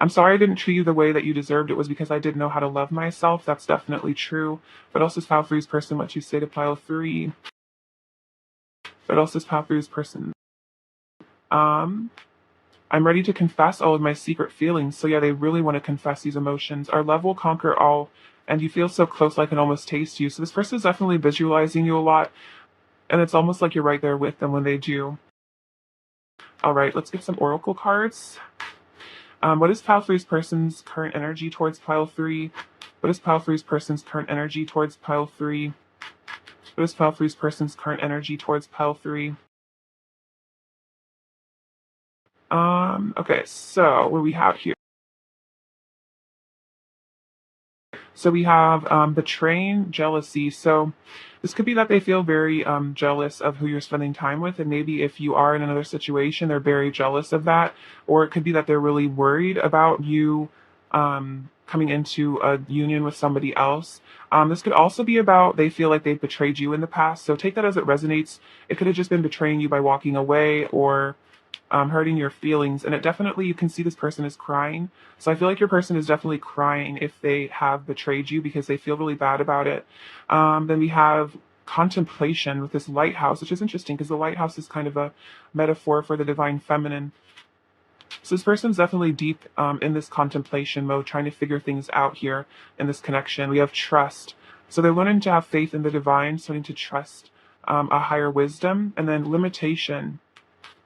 I'm sorry I didn't treat you the way that you deserved. It was because I didn't know how to love myself. That's definitely true. But also, Pile Three's person, what you say to Pile Three. But also, Pile Three's person. Um, I'm ready to confess all of my secret feelings. So yeah, they really want to confess these emotions. Our love will conquer all, and you feel so close I can almost taste you. So this person is definitely visualizing you a lot, and it's almost like you're right there with them when they do. All right, let's get some oracle cards. What is Pile Three's person's current energy towards Pile Three? What is Pile Three's person's current energy towards Pile Three? What is Pile Three's person's current energy towards Pile Three? Okay, so what do we have here? So we have betraying jealousy. So This could be that they feel very jealous of who you're spending time with, and maybe if you are in another situation, they're very jealous of that. Or it could be that they're really worried about you coming into a union with somebody else. This could also be about they feel like they've betrayed you in the past. So take that as it resonates. It could have just been betraying you by walking away or hurting your feelings. And it definitely, you can see this person is crying. So I feel like your person is definitely crying if they have betrayed you because they feel really bad about it. Then we have contemplation with this lighthouse, which is interesting because the lighthouse is kind of a metaphor for the divine feminine. So this person's definitely deep in this contemplation mode, trying to figure things out here in this connection. We have trust. So they're learning to have faith in the divine, starting to trust a higher wisdom, and then limitation.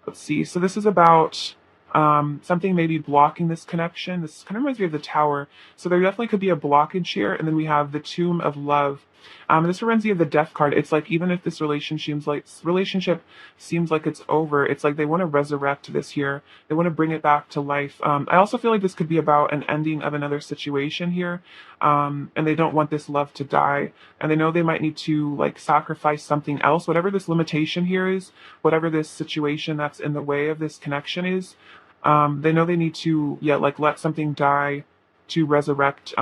Let's see. So this is about something maybe blocking this connection. This kind of reminds me of the tower. So there definitely could be a blockage here. And then we have the tomb of love. This reminds me of the death card. It's like even if this relationship seems like it's over, it's like they want to resurrect this here. They want to bring it back to life. I also feel like this could be about an ending of another situation here, and they don't want this love to die. And they know they might need to like sacrifice something else, whatever this limitation here is, whatever this situation that's in the way of this connection is. They know they need to, yeah, like let something die to resurrect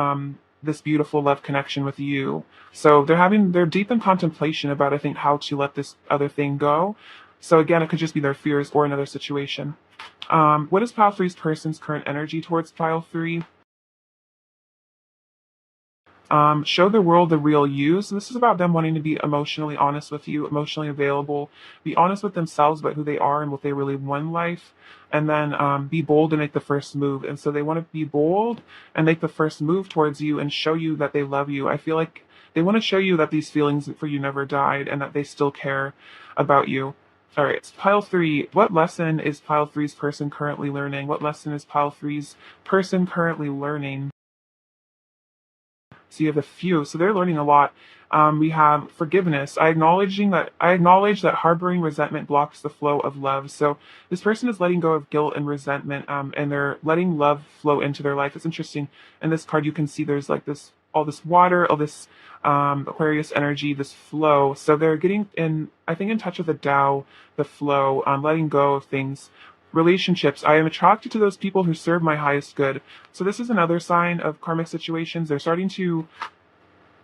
this beautiful love connection with you. So they're deep in contemplation about, I think, how to let this other thing go. So again, it could just be their fears or another situation. What is pile three's person's current energy towards pile three? Show the world the real you. So this is about them wanting to be emotionally honest with you, emotionally available, be honest with themselves about who they are and what they really want in life, and then be bold and make the first move. And so they want to be bold and make the first move towards you and show you that they love you. I feel like they want to show you that these feelings for you never died and that they still care about you. All right, it's pile three. What lesson is pile three's person currently learning? What lesson is pile three's person currently learning? So you have a few. So they're learning a lot. We have forgiveness. I acknowledge that harboring resentment blocks the flow of love. So this person is letting go of guilt and resentment, and they're letting love flow into their life. It's interesting. In this card, you can see there's like this all this water, all this Aquarius energy, this flow. So they're getting in, I think, in touch with the Tao, the flow, letting go of things. Relationships. I am attracted to those people who serve my highest good. So this is another sign of karmic situations. They're starting to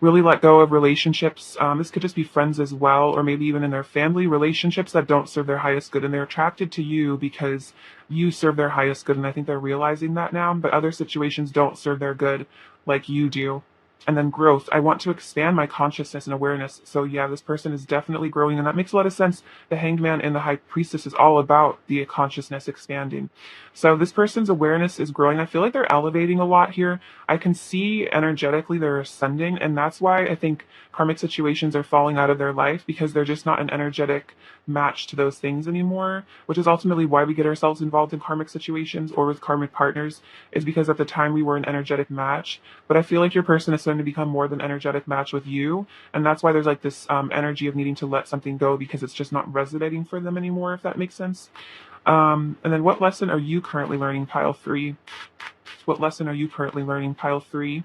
really let go of relationships. This could just be friends as well, or maybe even in their family, relationships that don't serve their highest good. And they're attracted to you because you serve their highest good. And I think they're realizing that now. But other situations don't serve their good like you do. And then growth. I want to expand my consciousness and awareness. So yeah, this person is definitely growing, and that makes a lot of sense. The Hanged Man and the High Priestess is all about the consciousness expanding. So this person's awareness is growing. I feel like they're elevating a lot here. I can see energetically they're ascending, and that's why I think karmic situations are falling out of their life, because they're just not an energetic match to those things anymore, which is ultimately why we get ourselves involved in karmic situations or with karmic partners, is because at the time we were an energetic match. But I feel like your person is starting to become more than energetic match with you, and that's why there's like this energy of needing to let something go because it's just not resonating for them anymore, if that makes sense. And then what lesson are you currently learning, pile three? What lesson are you currently learning, pile three?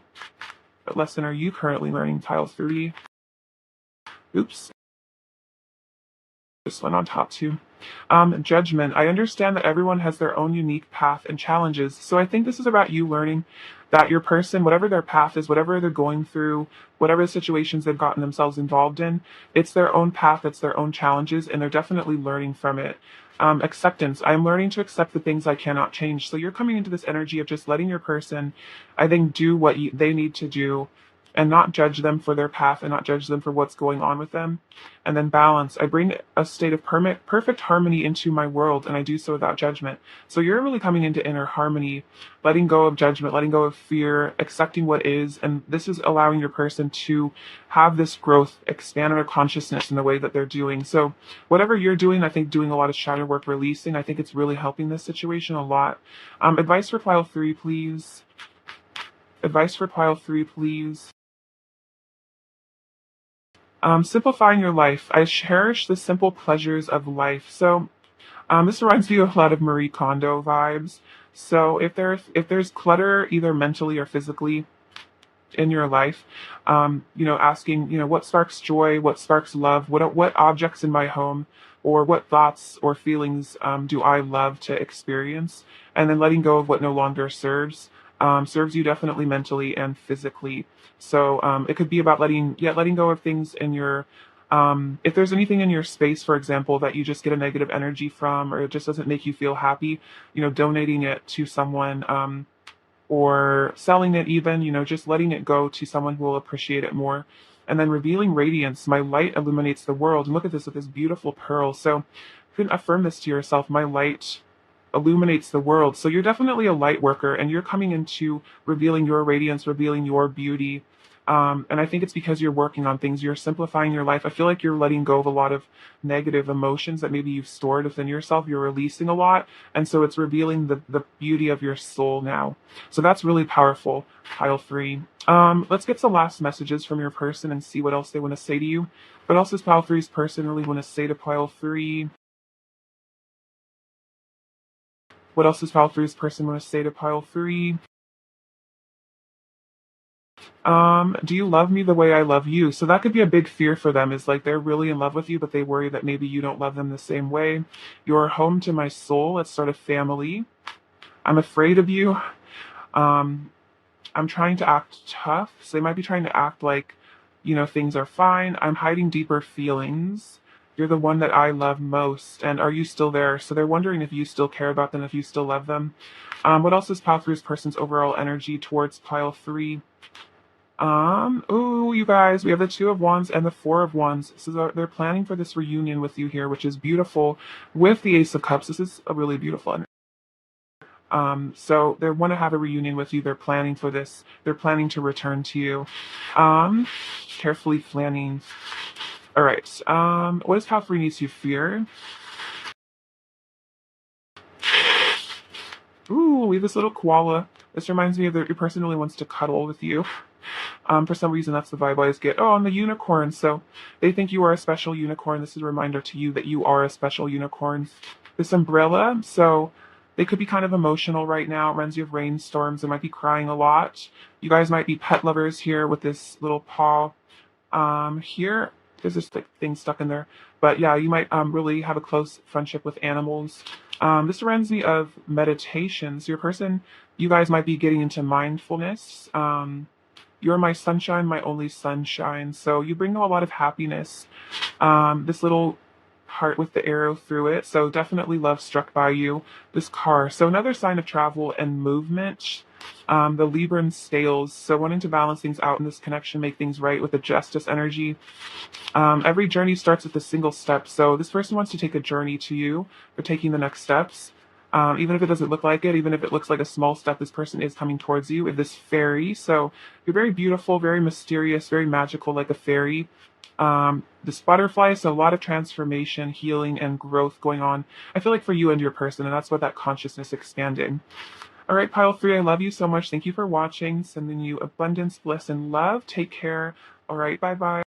What lesson are you currently learning, pile three? Oops. This one on top too. Judgment. I understand that everyone has their own unique path and challenges. So I think this is about you learning that your person, whatever their path is, whatever they're going through, whatever the situations they've gotten themselves involved in, it's their own path, it's their own challenges, and they're definitely learning from it. Acceptance. I'm learning to accept the things I cannot change. So you're coming into this energy of just letting your person, I think, do what they need to do, and not judge them for their path and not judge them for what's going on with them. And then balance. I bring a state of perfect harmony into my world, and I do so without judgment. So you're really coming into inner harmony, letting go of judgment, letting go of fear, accepting what is, and this is allowing your person to have this growth, expand their consciousness in the way that they're doing. So whatever you're doing, I think doing a lot of shadow work, releasing, I think it's really helping this situation a lot. Advice for pile three, please. Advice for pile three, please. Simplifying your life. I cherish the simple pleasures of life. So this reminds me of a lot of Marie Kondo vibes. So if there's clutter, either mentally or physically, in your life, asking, what sparks joy, what sparks love, what objects in my home, or what thoughts or feelings do I love to experience, and then letting go of what no longer serves you definitely mentally and physically. So it could be about letting go of things in your if there's anything in your space, for example, that you just get a negative energy from, or it just doesn't make you feel happy, donating it to someone, or selling it even, just letting it go to someone who will appreciate it more. And then revealing radiance. My light illuminates the world. And look at this with this beautiful pearl. So you can affirm this to yourself. My light illuminates the world. So you're definitely a light worker, and you're coming into revealing your radiance, revealing your beauty. And I think it's because you're working on things. You're simplifying your life. I feel like you're letting go of a lot of negative emotions that maybe you've stored within yourself. You're releasing a lot. And so it's revealing the beauty of your soul now. So that's really powerful, pile three. Let's get some last messages from your person and see what else they want to say to you. What else does pile three's person really want to say to pile three? What else does pile three's person want to say to pile three? Do you love me the way I love you? So that could be a big fear for them, is like they're really in love with you, but they worry that maybe you don't love them the same way. You're home to my soul. It's sort of family. I'm afraid of you. Um, I'm trying to act tough. So they might be trying to act like, things are fine. I'm hiding deeper feelings. You're the one that I love most. And are you still there? So they're wondering if you still care about them, if you still love them. What else is pile three's person's overall energy towards pile three? Ooh, you guys, we have the Two of Wands and the Four of Wands. So they're planning for this reunion with you here, which is beautiful. With the Ace of Cups, this is a really beautiful energy. So they want to have a reunion with you. They're planning for this. They're planning to return to you. Carefully planning. All right. What does pile three needs to fear? Ooh, we have this little koala. This reminds me of your person really wants to cuddle with you. For some reason, that's the vibe I always get. Oh, and the unicorn. So they think you are a special unicorn. This is a reminder to you that you are a special unicorn. This umbrella. So they could be kind of emotional right now. It reminds you of rainstorms. They might be crying a lot. You guys might be pet lovers here with this little paw. Here, there's this thing stuck in there. But yeah, you might really have a close friendship with animals. This reminds me of meditation. So your person, you guys might be getting into mindfulness. You're my sunshine, my only sunshine. So you bring them a lot of happiness. This little heart with the arrow through it. So definitely love struck by you. This car. So another sign of travel and movement. The Libran scales. So wanting to balance things out in this connection, make things right with the justice energy. Every journey starts with a single step. So this person wants to take a journey to you for taking the next steps. Even if it doesn't look like it, even if it looks like a small step, this person is coming towards you with this fairy. So you're very beautiful, very mysterious, very magical, like a fairy. This butterfly, so a lot of transformation, healing, and growth going on. I feel like for you and your person, and that's what that consciousness expanding. All right, pile three, I love you so much. Thank you for watching. Sending you abundance, bliss, and love. Take care. All right, bye-bye.